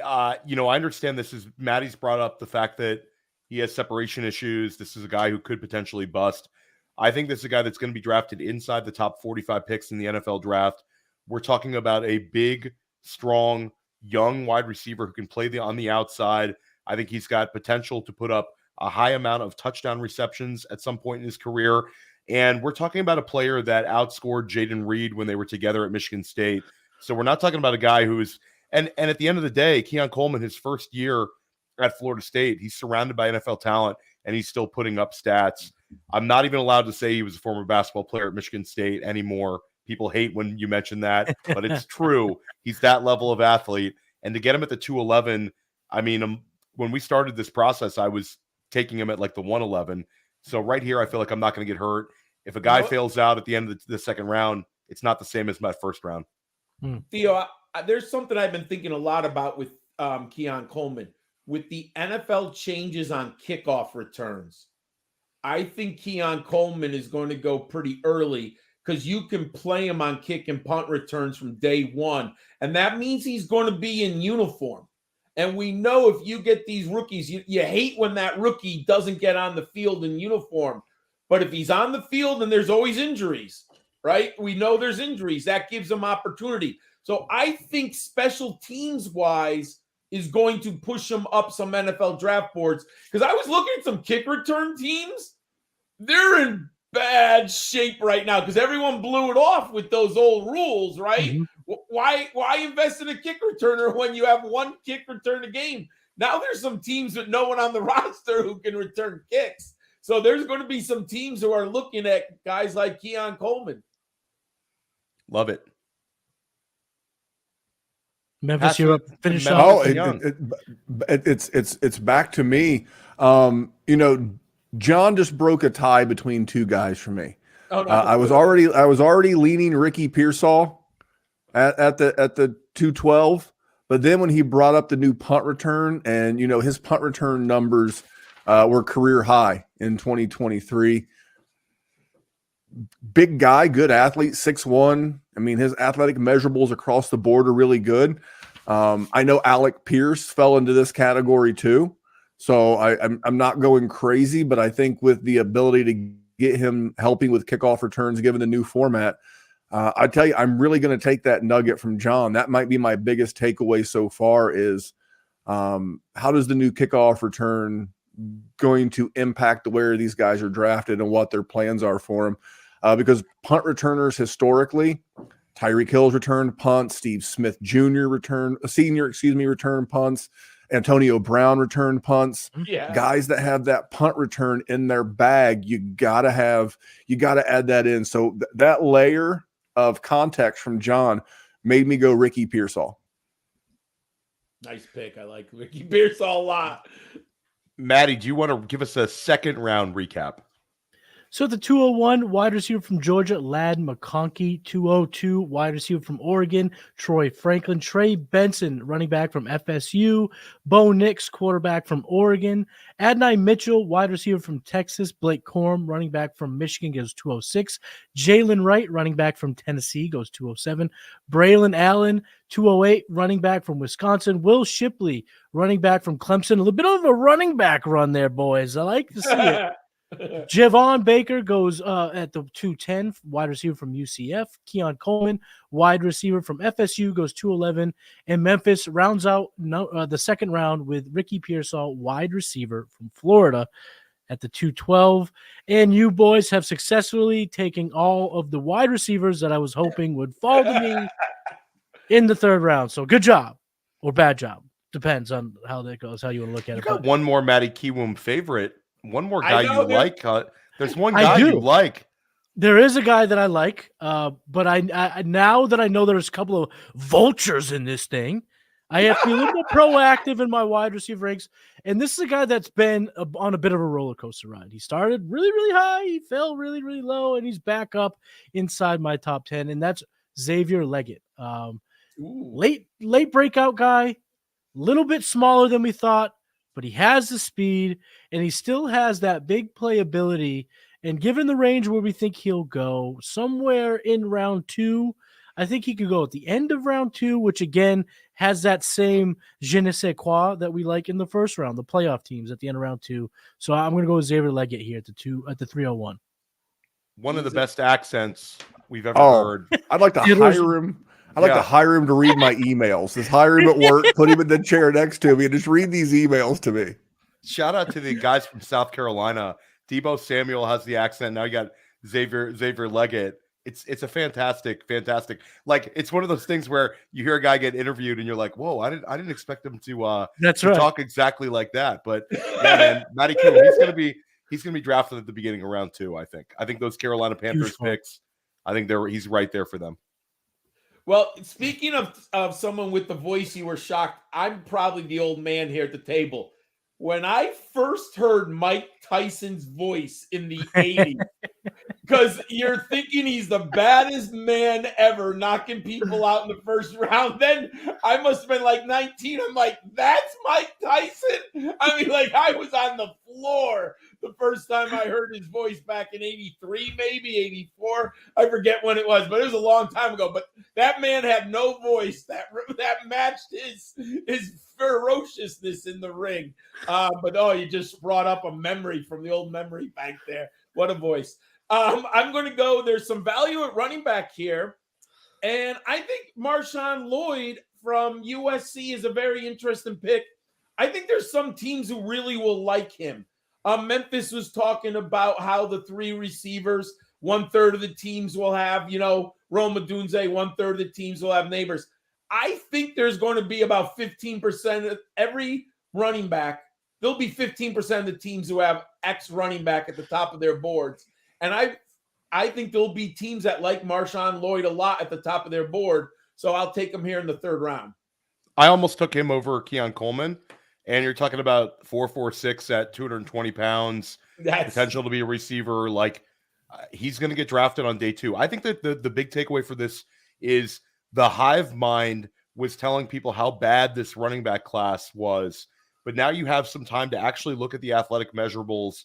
I understand this is Matty's brought up the fact that he has separation issues. This is a guy who could potentially bust. I think this is a guy that's going to be drafted inside the top 45 picks in the NFL draft. We're talking about a big, strong, young wide receiver who can play on the outside. I think he's got potential to put up a high amount of touchdown receptions at some point in his career. And we're talking about a player that outscored Jaden Reed when they were together at Michigan State. So we're not talking about a guy who is and at the end of the day, Keon Coleman, his first year at Florida State, he's surrounded by NFL talent and he's still putting up stats. I'm not even allowed to say he was a former basketball player at Michigan State anymore. People hate when you mention that, but it's true. He's that level of athlete. And to get him at the 211, I mean, when we started this process, I was taking him at like the 111. So right here, I feel like I'm not going to get hurt. If a guy fails out at the end of the second round, it's not the same as my first round. Theo, there's something I've been thinking a lot about with Keon Coleman. With the NFL changes on kickoff returns, I think Keon Coleman is going to go pretty early because you can play him on kick and punt returns from day one. And that means he's going to be in uniform. And we know if you get these rookies, you hate when that rookie doesn't get on the field in uniform. But if he's on the field and there's always injuries, right? We know there's injuries. That gives him opportunity. So I think special teams wise is going to push him up some NFL draft boards. Because I was looking at some kick return teams. They're in bad shape right now because everyone blew it off with those old rules, right? Mm-hmm. Why invest in a kick returner when you have one kick return a game? Now there's some teams with no one on the roster who can return kicks. So there's going to be some teams who are looking at guys like Keon Coleman. Love it. Memphis, you're up. Finish up. Oh, it's back to me. John just broke a tie between two guys for me. Oh, no. I was already leaning Ricky Pearsall at the 212, but then when he brought up the new punt return, and his punt return numbers were career high in 2023. Big guy, good athlete, 6'1". I mean, his athletic measurables across the board are really good. I know Alec Pierce fell into this category too. So I'm not going crazy, but I think with the ability to get him helping with kickoff returns, given the new format, I tell you, I'm really going to take that nugget from John. That might be my biggest takeaway so far is how does the new kickoff return going to impact where these guys are drafted and what their plans are for them? Because punt returners historically, Tyreek Hill's returned punts, Steve Smith Jr. returned punts, Antonio Brown returned punts. Yeah. Guys that have that punt return in their bag, you gotta add that in. So that layer of context from John made me go Ricky Pearsall. Nice pick. I like Ricky Pearsall a lot. Matty, do you want to give us a second round recap? So at the 201, wide receiver from Georgia, Ladd McConkey. 202, wide receiver from Oregon, Troy Franklin. Trey Benson, running back from FSU. Bo Nix, quarterback from Oregon. Adonai Mitchell, wide receiver from Texas. Blake Corum, running back from Michigan, goes 206. Jalen Wright, running back from Tennessee, goes 207. Braylon Allen, 208, running back from Wisconsin. Will Shipley, running back from Clemson. A little bit of a running back run there, boys. I like to see it. Javon Baker goes at the 210, wide receiver from UCF. Keon Coleman, wide receiver from FSU, goes 211. And Memphis rounds out the second round with Ricky Pearsall, wide receiver from Florida, at the 212. And you boys have successfully taken all of the wide receivers that I was hoping would fall to me in the third round. So good job or bad job. Depends on how that goes, how you want to look at it. Got one more Matty Kiwoom favorite. One more guy you like. There's one guy you like. There is a guy that I like, but I now that I know there's a couple of vultures in this thing, I have to be a little more proactive in my wide receiver ranks. And this is a guy that's been on a bit of a roller coaster ride. He started really, really high, he fell really, really low, and he's back up inside my top 10. And that's Xavier Leggett. Late breakout guy, little bit smaller than we thought, but he has the speed and he still has that big playability. And given the range where we think he'll go, somewhere in round 2, I think he could go at the end of round 2, which again has that same je ne sais quoi that we like in the first round, the playoff teams at the end of round 2. So I'm going to go with Xavier Leggett here at the 301. One of the best accents we've ever Oh, heard. I'd like to hire him. I'd like to hire him to read my emails. Just hire him at work, put him in the chair next to me, and just read these emails to me. Shout out to the guys from South Carolina. Debo Samuel has the accent. Now you got Xavier Leggett. It's a fantastic. Like, it's one of those things where you hear a guy get interviewed and you're like, whoa, I didn't expect him to talk exactly like that. But yeah, man, Matty Kiwoom, he's gonna be drafted at the beginning of round 2. I think those Carolina Panthers picks, I think he's right there for them. Well, speaking of someone with the voice you were shocked, I'm probably the old man here at the table. When I first heard Mike Tyson's voice in the 80s, because you're thinking he's the baddest man ever, knocking people out in the first round. Then I must have been like 19. I'm like, that's Mike Tyson? I mean, like, I was on the floor the first time I heard his voice back in 83, maybe 84. I forget when it was, but it was a long time ago. But that man had no voice that matched his ferociousness in the ring. But you just brought up a memory from the old memory bank there. What a voice. I'm going to go. There's some value at running back here. And I think Marshawn Lloyd from USC is a very interesting pick. I think there's some teams who really will like him. Memphis was talking about how the 3 receivers, 1/3 of the teams will have, Rome Odunze, 1/3 of the teams will have Neighbors. I think there's going to be about 15% of every running back. There'll be 15% of the teams who have X running back at the top of their boards. And I think there'll be teams that like Marshawn Lloyd a lot at the top of their board. So I'll take him here in the 3rd round. I almost took him over Keon Coleman. And you're talking about 4.46 at 220 pounds, potential to be a receiver. Like, he's going to get drafted on day 2. I think that the big takeaway for this is the hive mind was telling people how bad this running back class was. But now you have some time to actually look at the athletic measurables.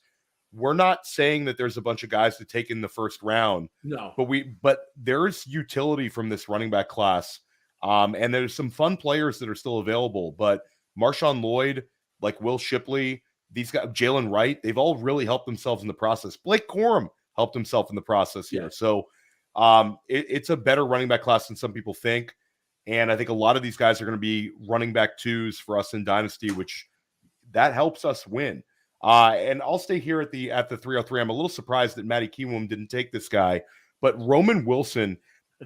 We're not saying that there's a bunch of guys to take in the first round. No. But there's utility from this running back class. And there's some fun players that are still available. But Marshawn Lloyd, like Will Shipley, these guys, Jalen Wright, they've all really helped themselves in the process. Blake Corum helped himself in the process here. Yeah. So it's a better running back class than some people think. And I think a lot of these guys are going to be running back 2s for us in Dynasty, which that helps us win. And I'll stay here at the 303. I'm a little surprised that Matty Kiwoom didn't take this guy, but Roman Wilson,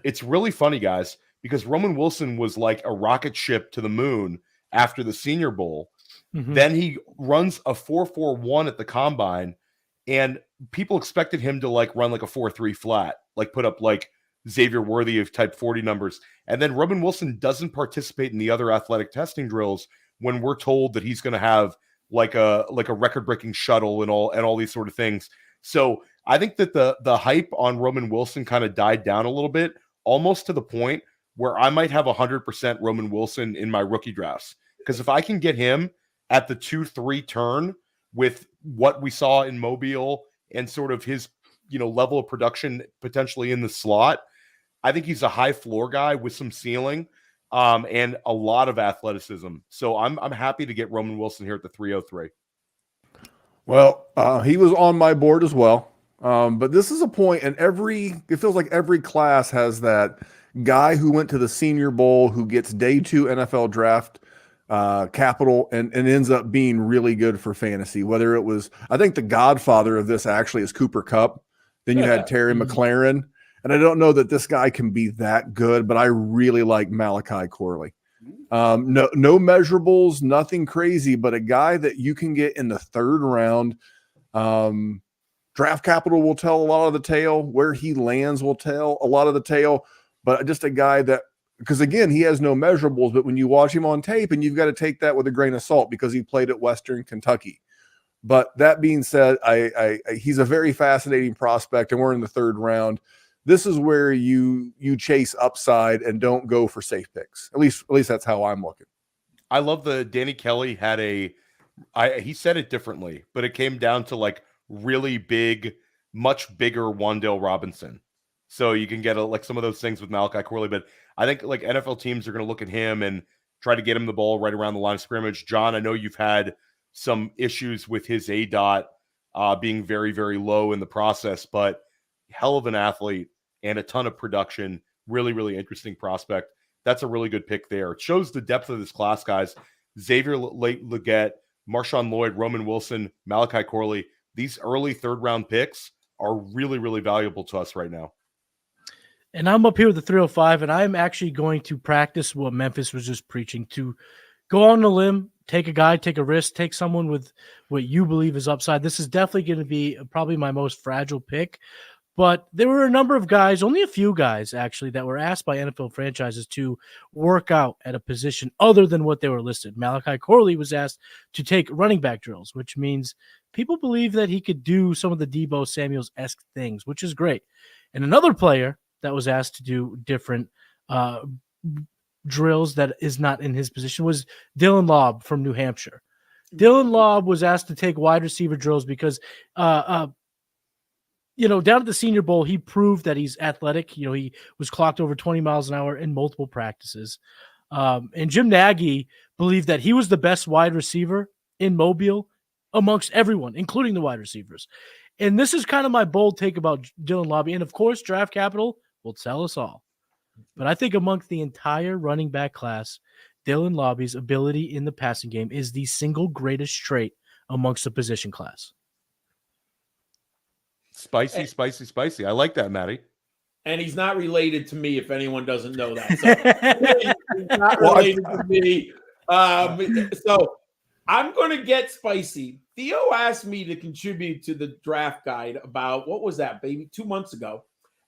it's really funny, guys, because Roman Wilson was like a rocket ship to the moon after the Senior Bowl. Mm-hmm. Then he runs a 4.41 at the combine, and people expected him to like run like a 4.3 flat, like put up like Xavier Worthy of type 40 numbers. And then Roman Wilson doesn't participate in the other athletic testing drills when we're told that he's going to have like a record-breaking shuttle and all these sort of things. So I think that the hype on Roman Wilson kind of died down a little bit, almost to the point where I might have 100% Roman Wilson in my rookie drafts. Because if I can get him at the 2-3 turn with what we saw in Mobile and sort of his, level of production potentially in the slot, I think he's a high floor guy with some ceiling and a lot of athleticism. So I'm happy to get Roman Wilson here at the 303. Well, he was on my board as well. But this is a point, and it feels like every class has that guy who went to the Senior Bowl who gets day 2 NFL draft capital and ends up being really good for fantasy. Whether it was, I think the godfather of this actually is Cooper Kupp. Then you had Terry McLaurin. And I don't know that this guy can be that good, but I really like Malachi Corley. No measurables, nothing crazy, but a guy that you can get in the 3rd round. Draft capital will tell a lot of the tale. Where he lands will tell a lot of the tale. But just a guy that, because again, he has no measurables, but when you watch him on tape, and you've got to take that with a grain of salt because he played at Western Kentucky. But that being said, he's a very fascinating prospect, and we're in the 3rd round. This is where you chase upside and don't go for safe picks. At least that's how I'm looking. I love Danny Kelly had he said it differently, but it came down to like really big, much bigger Wan'Dale Robinson. So you can get like some of those things with Malachi Corley. But I think like NFL teams are going to look at him and try to get him the ball right around the line of scrimmage. John, I know you've had some issues with his ADOT being very, very low in the process, but hell of an athlete and a ton of production. Really, really interesting prospect. That's a really good pick there. It shows the depth of this class, guys. Xavier Legette, Marshawn Lloyd, Roman Wilson, Malachi Corley. These early third-round picks are really, really valuable to us right now. And I'm up here with the 305, and I'm actually going to practice what Memphis was just preaching, to go on a limb, take a guy, take a risk, take someone with what you believe is upside. This is definitely going to be probably my most fragile pick. But there were a number of guys, only a few guys actually, that were asked by NFL franchises to work out at a position other than what they were listed. Malachi Corley was asked to take running back drills, which means people believe that he could do some of the Deebo Samuels-esque things, which is great. And another player that was asked to do different drills that is not in his position was Dylan Laub from New Hampshire. Dylan Laub was asked to take wide receiver drills because down at the Senior Bowl, he proved that he's athletic. He was clocked over 20 miles an hour in multiple practices. And Jim Nagy believed that he was the best wide receiver in Mobile amongst everyone, including the wide receivers. And this is kind of my bold take about Dylan Laub. And, of course, draft capital will tell us all. But I think amongst the entire running back class, Dylan Laub's ability in the passing game is the single greatest trait amongst the position class. Spicy. I like that, Matty. And he's not related to me, if anyone doesn't know that. So he's not related to me. So I'm going to get spicy. Theo asked me to contribute to the draft guide about, what was that, baby, 2 months ago.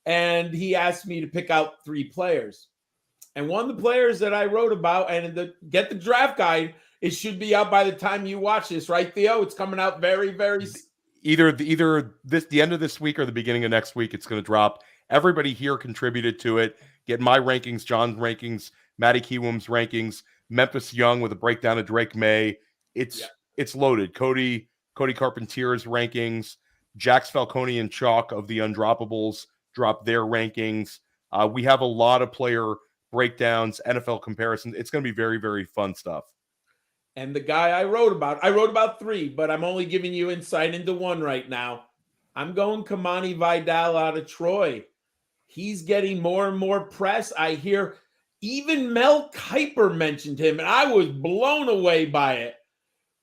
And he asked me to pick out 3 players. And one of the players that I wrote about, and get the draft guide, it should be out by the time you watch this, right, Theo? It's coming out very, very Either the end of this week or the beginning of next week, it's going to drop. Everybody here contributed to it. Get my rankings, John's rankings, Matty Kiwoom's rankings, Memphis Young with a breakdown of Drake May. It's loaded. Cody Carpentier's rankings, Jax Falcone and Chalk of the Undroppables dropped their rankings. We have a lot of player breakdowns, NFL comparisons. It's going to be very, very fun stuff. And the guy I wrote about 3, but I'm only giving you insight into 1 right now. I'm going Kamani Vidal out of Troy. He's getting more and more press. I hear even Mel Kiper mentioned him, and I was blown away by it.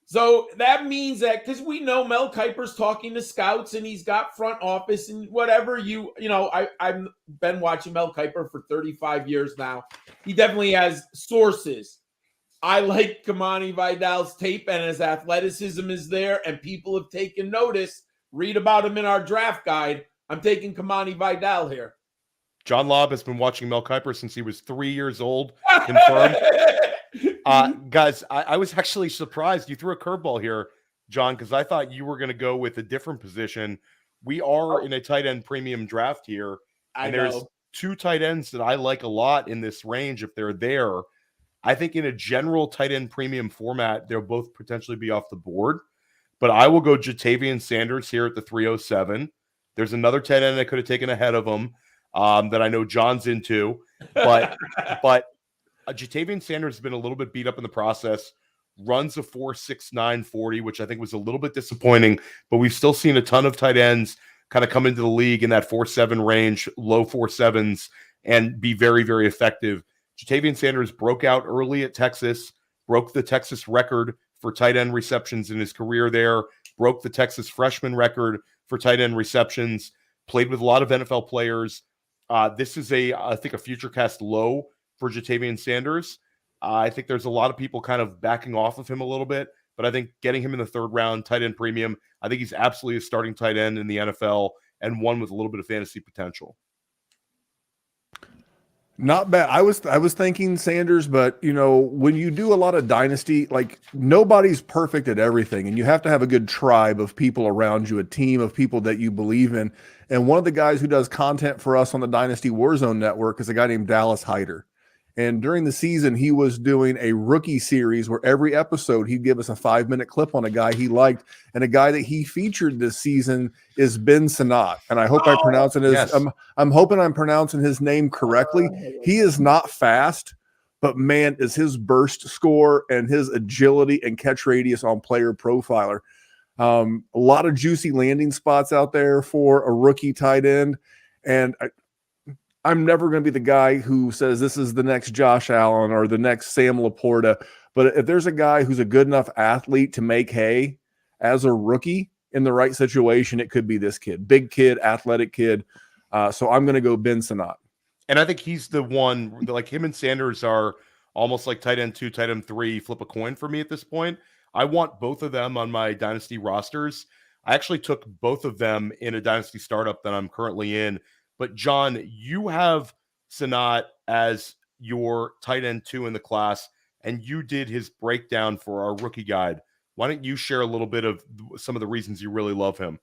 So that means that, because we know Mel Kiper's talking to scouts and he's got front office and whatever I've been watching Mel Kiper for 35 years now. He definitely has sources. I like Kamani Vidal's tape, and his athleticism is there, and people have taken notice. Read about him in our draft guide. I'm taking Kamani Vidal here. John Laub has been watching Mel Kiper since he was 3 years old. Confirmed. Guys, I was actually surprised. You threw a curveball here, John, because I thought you were going to go with a different position. We are in a tight end premium draft here, and there's 2 tight ends that I like a lot in this range if they're there. I think in a general tight end premium format, they'll both potentially be off the board. But I will go Jatavian Sanders here at the 307. There's another tight end I could have taken ahead of him that I know John's into. But Jatavian Sanders has been a little bit beat up in the process. Runs a 4.69 40, which I think was a little bit disappointing. But we've still seen a ton of tight ends kind of come into the league in that 4.7 range, low 4.7s, and be very, very effective. Jatavian Sanders broke out early at Texas, broke the Texas record for tight end receptions in his career there, broke the Texas freshman record for tight end receptions, played with a lot of NFL players. This is I think a Futurecast low for Jatavian Sanders. I think there's a lot of people kind of backing off of him a little bit, but I think getting him in the 3rd round, tight end premium, I think he's absolutely a starting tight end in the NFL and one with a little bit of fantasy potential. Not bad. I was thinking Sanders, but when you do a lot of dynasty, like nobody's perfect at everything, and you have to have a good tribe of people around you, a team of people that you believe in. And one of the guys who does content for us on the Dynasty Warzone Network is a guy named Dallas Hyder. And during the season, he was doing a rookie series where every episode he'd give us a 5-minute clip on a guy he liked. And a guy that he featured this season is Ben Sanat. And I hope I'm pronouncing his, yes. I'm hoping I'm pronouncing his name correctly. He is not fast, but man, is his burst score and his agility and catch radius on Player Profiler. A lot of juicy landing spots out there for a rookie tight end. And I'm never going to be the guy who says this is the next Josh Allen or the next Sam Laporta. But if there's a guy who's a good enough athlete to make hay as a rookie in the right situation, it could be this kid. Big kid, athletic kid. So I'm going to go Ben Sanat. And I think he's the one, like him and Sanders are almost like tight end 2, tight end 3, flip a coin for me at this point. I want both of them on my Dynasty rosters. I actually took both of them in a Dynasty startup that I'm currently in. But John, you have Sanat as your tight end 2 in the class, and you did his breakdown for our rookie guide. Why don't you share a little bit of some of the reasons you really love him?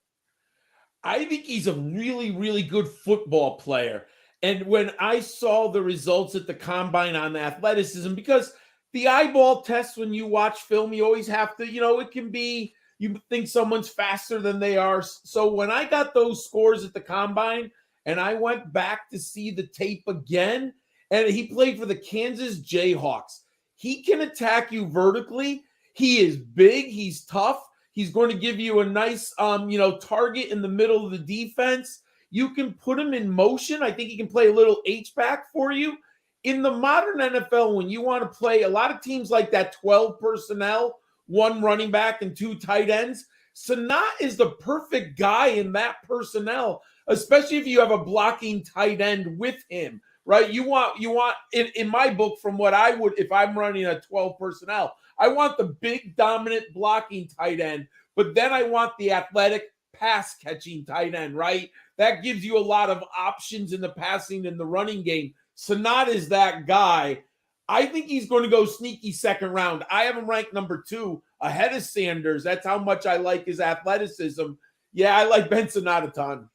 I think he's a really, really good football player. And when I saw the results at the combine on the athleticism, because the eyeball test, when you watch film, you always have to, it can be, you think someone's faster than they are. So when I got those scores at the combine, and I went back to see the tape again, and he played for the Kansas Jayhawks. He can attack you vertically. He is big. He's tough. He's going to give you a nice, target in the middle of the defense. You can put him in motion. I think he can play a little H-back for you. In the modern NFL, when you want to play, a lot of teams like that 12 personnel, 1 running back and 2 tight ends. Sanat is the perfect guy in that personnel, especially if you have a blocking tight end with him, right? You want in my book, from what I would, if I'm running a 12 personnel, I want the big dominant blocking tight end, but then I want the athletic pass catching tight end, right? That gives you a lot of options in the passing and the running game. Sanat is that guy. I think he's going to go sneaky second round. I have him ranked number 2 ahead of Sanders. That's how much I like his athleticism. Yeah, I like Ben Sanat a ton.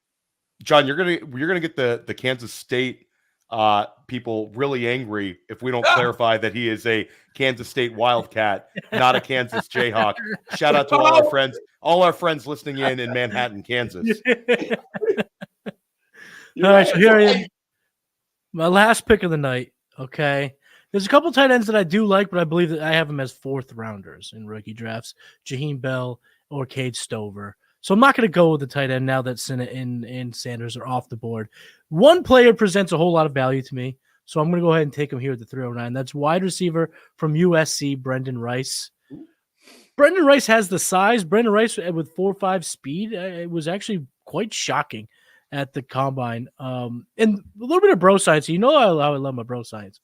John, you're gonna get the Kansas State people really angry if we don't clarify that he is a Kansas State Wildcat, not a Kansas Jayhawk. Shout out to all our friends listening in Manhattan, Kansas. All right, so here I am. My last pick of the night. Okay. There's a couple tight ends that I do like, but I believe that I have them as 4th rounders in rookie drafts. Jaheim Bell or Cade Stover. So I'm not going to go with the tight end now that Sinnott and Sanders are off the board. One player presents a whole lot of value to me, so I'm going to go ahead and take him here at the 309. That's wide receiver from USC, Brendan Rice. Brendan Rice has the size. Brendan Rice with 4.5 speed. It was actually quite shocking at the combine. And a little bit of bro science. You know how I love my bro science.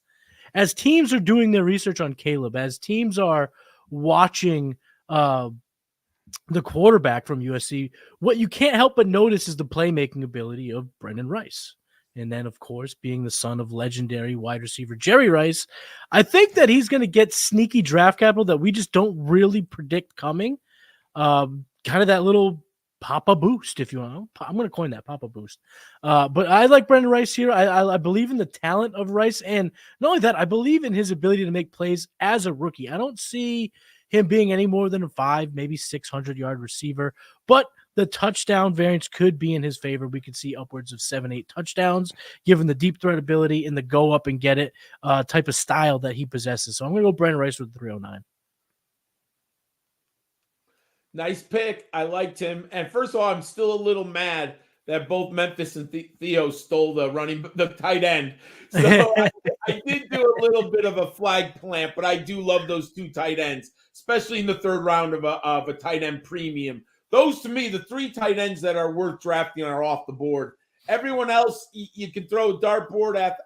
As teams are doing their research on Caleb, as teams are watching the quarterback from USC, what you can't help but notice is the playmaking ability of Brendan Rice. And then, of course, being the son of legendary wide receiver Jerry Rice, I think that he's going to get sneaky draft capital that we just don't really predict coming. Kind of that little Papa boost, if you want. I'm going to coin that Papa boost. But I like Brendan Rice here. I believe in the talent of Rice. And not only that, I believe in his ability to make plays as a rookie. I don't see him being any more than a 5, maybe 600-yard receiver. But the touchdown variance could be in his favor. We could see upwards of 7-8 touchdowns, given the deep threat ability and the go up and get it type of style that he possesses. So I'm going to go Brendan Rice with 309. Nice pick. I liked him. And first of all, I'm still a little mad that both Memphis and Theo stole the tight end. So I did do a little bit of a flag plant, but I do love those 2 tight ends, especially in the 3rd round of a tight end premium. Those, to me, the 3 tight ends that are worth drafting are off the board. Everyone else, you can throw a dartboard at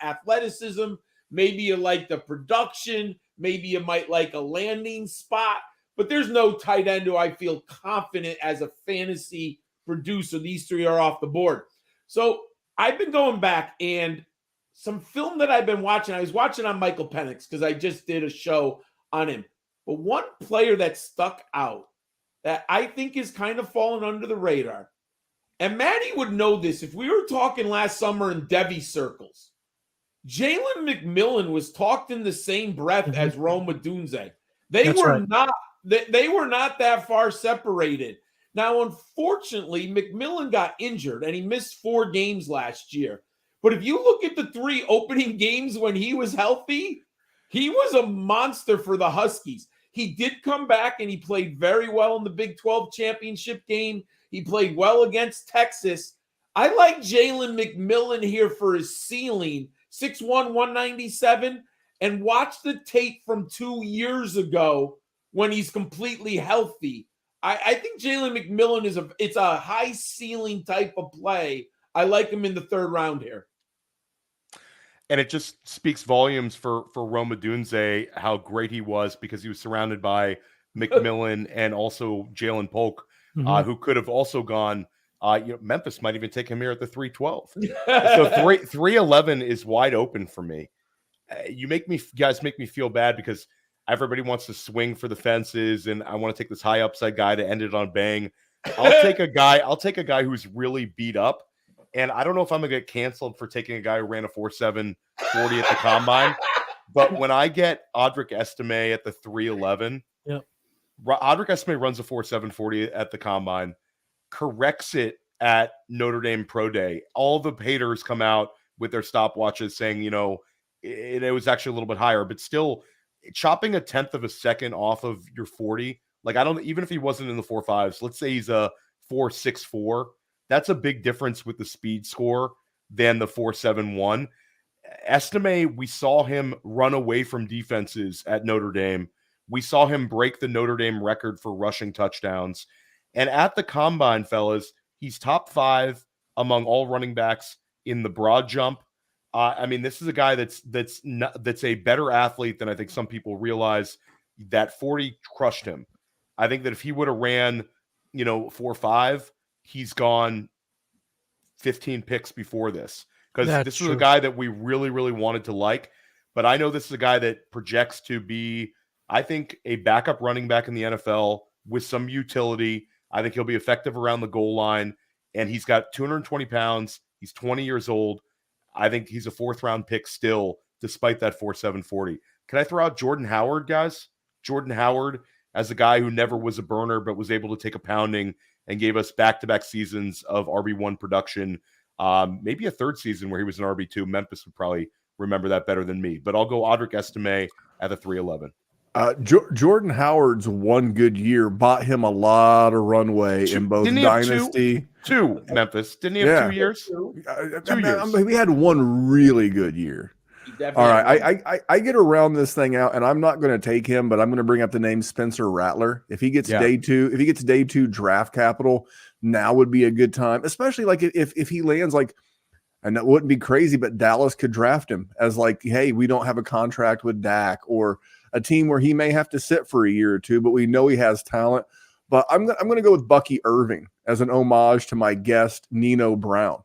athleticism. Maybe you like the production. Maybe you might like a landing spot. But there's no tight end who I feel confident as a fantasy producer. These 3 are off the board. So I've been going back, and some film that I've been watching, I was watching on Michael Penix because I just did a show on him. But one player that stuck out that I think is kind of falling under the radar, and Matty would know this if we were talking last summer in Devy circles, Jalen McMillan was talked in the same breath Mhm. as Rome Odunze. They That's were right. they were not that far separated. Now, unfortunately, McMillan got injured and he missed 4 games last year. But if you look at the 3 opening games when he was healthy, he was a monster for the Huskies. He did come back and he played very well in the Big 12 championship game. He played well against Texas. I like Jalen McMillan here for his ceiling, 6'1", 197, and watch the tape from 2 years ago when he's completely healthy. I think Jalen McMillan it's a high ceiling type of play. I like him in the 3rd round here. And it just speaks volumes for Rome Odunze, how great he was because he was surrounded by McMillan and also Jalen Polk, Mhm. who could have also gone. Memphis might even take him here at the 312. So 311 is wide open for me. You guys make me feel bad because everybody wants to swing for the fences, and I want to take this high upside guy to end it on bang. I'll take a guy who's really beat up. And I don't know if I'm gonna get canceled for taking a guy who ran a 4.7 40 at the combine. But when I get Audric Estime at the 311, Yep. Audric Estime runs a 4.7 40 at the combine, corrects it at Notre Dame Pro Day. All the haters come out with their stopwatches saying, it was actually a little bit higher, but still chopping a 1/10 of a second off of your 40. Like, even if he wasn't in the 4.5s, let's say he's a 4.64. That's a big difference with the speed score than the 4.71. Estime, we saw him run away from defenses at Notre Dame. We saw him break the Notre Dame record for rushing touchdowns. And at the combine, fellas, he's top 5 among all running backs in the broad jump. This is a guy that's a better athlete than I think some people realize. That 40 crushed him. I think that if he would have ran, 4.5, he's gone 15 picks before this, because this is a guy that we really, really wanted to like. But I know this is a guy that projects to be, I think, a backup running back in the NFL with some utility. I think he'll be effective around the goal line, and he's got 220 pounds. He's 20 years old. I think he's a 4th round pick still, despite that 4.7 40. Can I throw out Jordan Howard, guys? Jordan Howard, as a guy who never was a burner, but was able to take a pounding and gave us back-to-back seasons of RB1 production. Maybe a 3rd season where he was an RB2. Memphis would probably remember that better than me. But I'll go Audric Estime at the 311. Jordan Howard's one good year bought him a lot of runway in both Dynasty. Two, Memphis. Didn't he have 2 years? 2 years. We had one really good year. All right, I get around this thing out, and I'm not going to take him, but I'm going to bring up the name Spencer Rattler. If he gets day 2 draft capital, now would be a good time, especially like if he lands like, and that wouldn't be crazy, but Dallas could draft him as like, hey, we don't have a contract with Dak, or a team where he may have to sit for a year or 2, but we know he has talent. But I'm going to go with Bucky Irving as an homage to my guest, Nino Brown.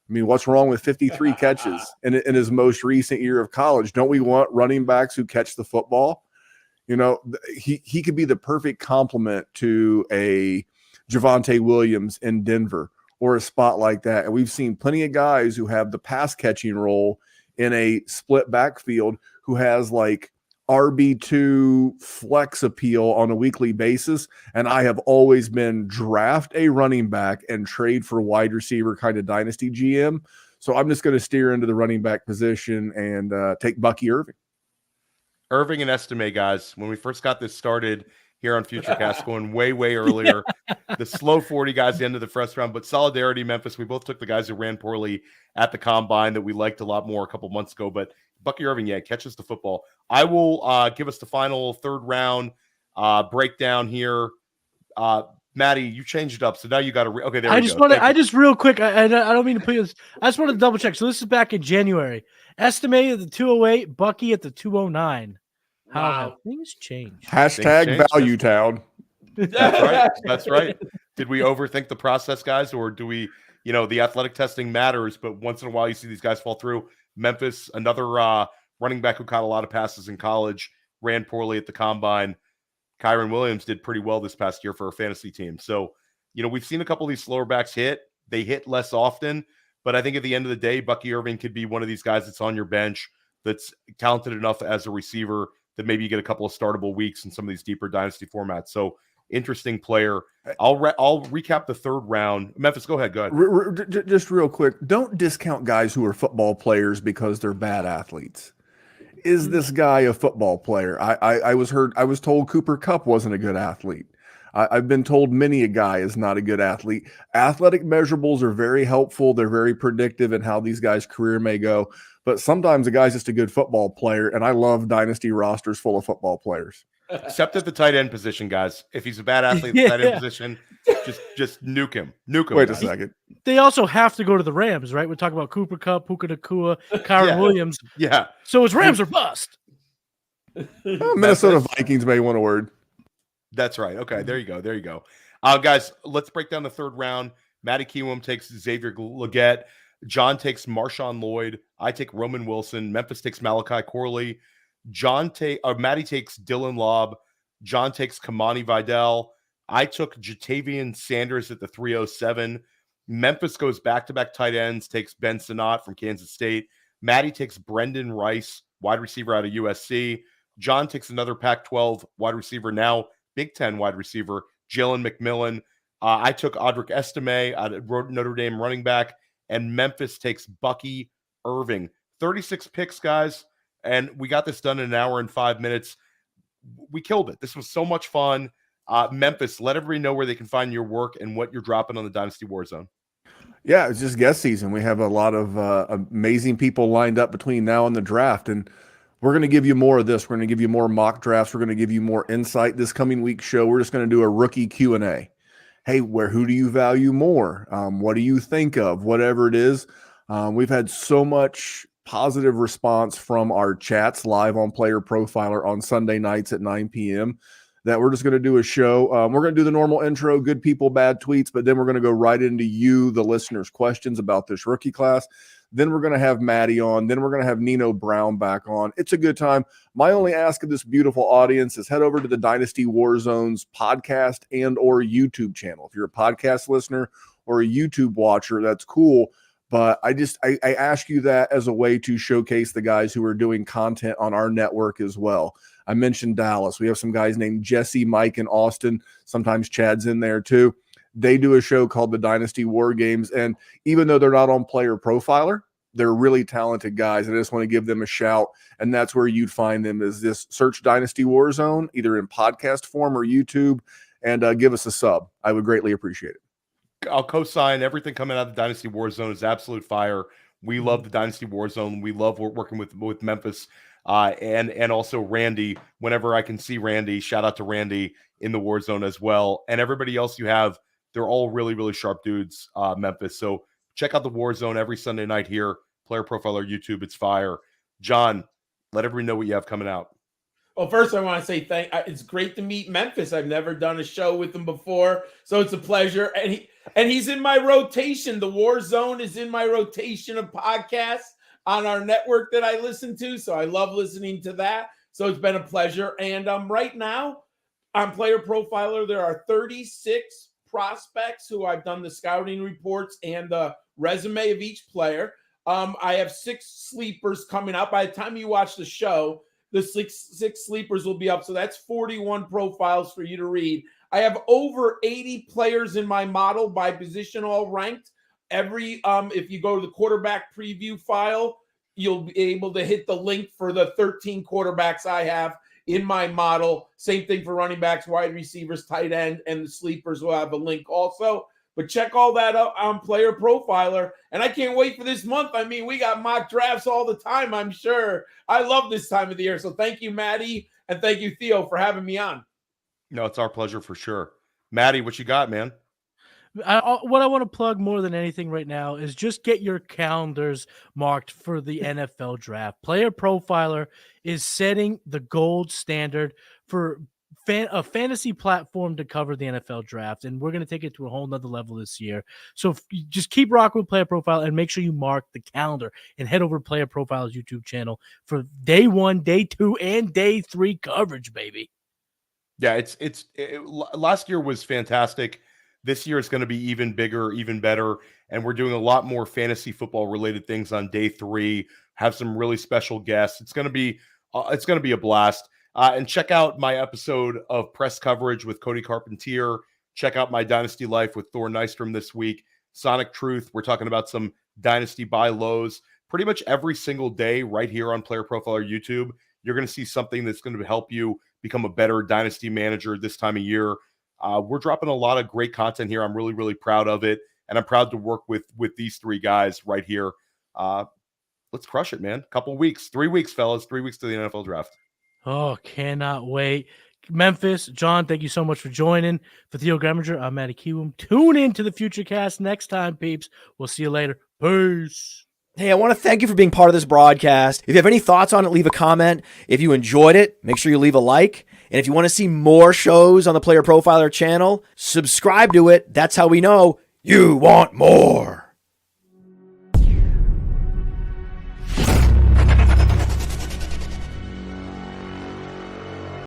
I mean, what's wrong with 53 catches in his most recent year of college? Don't we want running backs who catch the football? He could be the perfect complement to a Javonte Williams in Denver or a spot like that. And we've seen plenty of guys who have the pass catching role in a split backfield who has like RB2 flex appeal on a weekly basis. And I have always been draft a running back and trade for wide receiver kind of dynasty GM. So I'm just going to steer into the running back position and take Bucky Irving. Irving and Estime, guys, when we first got this started here on Futurecast, going way, way earlier, the slow 40 guys, the end of the first round, but solidarity, Memphis. We both took the guys who ran poorly at the combine that we liked a lot more a couple months ago, but Bucky Irving, catches the football. I will give us the final 3rd round breakdown here. Matty, you changed it up, so now you got to. Okay, there we go. I just real quick. I don't mean to put this. I just want to double check. So this is back in January. Estime at the 208, Bucky at the 209. How have things changed? Hashtag value town. That's right. That's right. Did we overthink the process, guys, or do we? The athletic testing matters, but once in a while you see these guys fall through. Memphis, another running back who caught a lot of passes in college, ran poorly at the combine. Kyron Williams did pretty well this past year for a fantasy team. So, we've seen a couple of these slower backs hit. They hit less often, But I think at the end of the day, Bucky Irving could be one of these guys that's on your bench that's talented enough as a receiver that maybe you get a couple of startable weeks in some of these deeper dynasty formats. So interesting player. I'll recap the third round. Memphis, go ahead. Just real quick, don't discount guys who are football players because they're bad athletes. Is this guy a football player? I was told Cooper Kupp wasn't a good athlete. I've been told many a guy is not a good athlete. Athletic measurables are very helpful. They're very predictive in how these guys' career may go. But sometimes a guy's just a good football player, and I love dynasty rosters full of football players. Except at the tight end position, guys. If he's a bad athlete at the tight end position, just nuke him. Wait a second. They also have to go to the Rams, right? We're talking about Cooper Kupp, Puka Nacua, Kyron Williams. Yeah. So it's Rams or bust. Minnesota Vikings may want a word. That's right. Okay, there you go. Guys, let's break down the third round. Matty Kiwoom takes Xavier Legette. John takes Marshawn Lloyd. I take Roman Wilson. Memphis takes Malachi Corley. Matty takes Dylan Laub. John takes Kamani Vidal. I took Jatavian Sanders at the 307. Memphis goes back-to-back tight ends, takes Ben Sinnott from Kansas State. Matty takes Brendan Rice, wide receiver out of USC. John takes another Pac-12 wide receiver, now Big Ten wide receiver, Jalen McMillan. I took Audric Estime out of Notre Dame running back, and Memphis takes Bucky Irving. 36 picks, guys, and we got this done in an hour and 5 minutes. We killed it. This was so much fun. Memphis, let everybody know where they can find your work and what you're dropping on the Dynasty Warzone. Yeah, it's just guest season. We have a lot of amazing people lined up between now and the draft, and we're going to give you more of this. We're going to give you more mock drafts. We're going to give you more insight this coming week's show. We're just going to do a rookie Q&A. Hey, who do you value more? What do you think of? Whatever it is. We've had so much positive response from our chats live on Player Profiler on Sunday nights at 9 p.m. that we're just going to do a show. We're going to do the normal intro, good people, bad tweets, but then we're going to go right into you, the listeners' questions about this rookie class. Then we're going to have Matty on. Then we're going to have Nino Brown back on. It's a good time. My only ask of this beautiful audience is head over to the Dynasty Warzone's podcast and or YouTube channel. If you're a podcast listener or a YouTube watcher, that's cool. But I ask you that as a way to showcase the guys who are doing content on our network as well. I mentioned Dallas. We have some guys named Jesse, Mike, and Austin. Sometimes Chad's in there too. They do a show called the Dynasty War Games. And even though they're not on Player Profiler, they're really talented guys. And I just want to give them a shout. And that's where you'd find them, is this search Dynasty Warzone, either in podcast form or YouTube, and give us a sub. I would greatly appreciate it. I'll co-sign. Everything coming out of the Dynasty Warzone is absolute fire. We love the Dynasty Warzone. We love working with Memphis and also Randy. Whenever I can see Randy, shout out to Randy in the Warzone as well. And everybody else you have, they're all really, really sharp dudes, Memphis. So check out the Warzone every Sunday night here. Player Profiler YouTube. It's fire. John, let everybody know what you have coming out. Well, first I want to say it's great to meet Memphis. I've never done a show with him before, so it's a pleasure. And he's in my rotation. The Warzone is in my rotation of podcasts on our network that I listen to, so I love listening to that. So it's been a pleasure. And right now on Player Profiler, there are 36 prospects who I've done the scouting reports and the resume of each player. I have 6 sleepers coming up. By the time you watch the show, the six sleepers will be up. So that's 41 profiles for you to read. I have over 80 players in my model by position, all ranked. If you go to the quarterback preview file, you'll be able to hit the link for the 13 quarterbacks I have in my model. Same thing for running backs, wide receivers, tight end, and the sleepers will have a link also. But check all that out on Player Profiler. And I can't wait for this month. I mean, we got mock drafts all the time, I'm sure. I love this time of the year. So thank you, Matty, and thank you, Theo, for having me on. No, it's our pleasure for sure. Matty, what you got, man? What I want to plug more than anything right now is just get your calendars marked for the NFL draft. Player Profiler is setting the gold standard for a fantasy platform to cover the NFL draft, and we're going to take it to a whole nother level this year. So just keep rocking with Player Profile and make sure you mark the calendar and head over to Player Profile's YouTube channel for day 1, day 2, and day 3 coverage, baby. Yeah, last year was fantastic. This year is going to be even bigger, even better. And we're doing a lot more fantasy football related things on day 3. Have some really special guests. It's going to be a blast. And check out my episode of press coverage with Cody Carpentier. Check out my Dynasty Life with Thor Nystrom this week. Sonic Truth. We're talking about some Dynasty buy lows pretty much every single day right here on Player Profiler YouTube. You're going to see something that's going to help you become a better Dynasty manager this time of year. We're dropping a lot of great content here. I'm really, really proud of it. And I'm proud to work with these 3 guys right here. Let's crush it, man. 3 weeks, fellas. 3 weeks to the NFL draft. Oh, cannot wait. Memphis, John, thank you so much for joining. For Theo Gremminger, I'm Matty Kiwoom. Tune in to the Futurecast next time, peeps. We'll see you later. Peace. Hey, I want to thank you for being part of this broadcast. If you have any thoughts on it, leave a comment. If you enjoyed it, make sure you leave a like. And if you want to see more shows on the Player Profiler channel, subscribe to it. That's how we know you want more.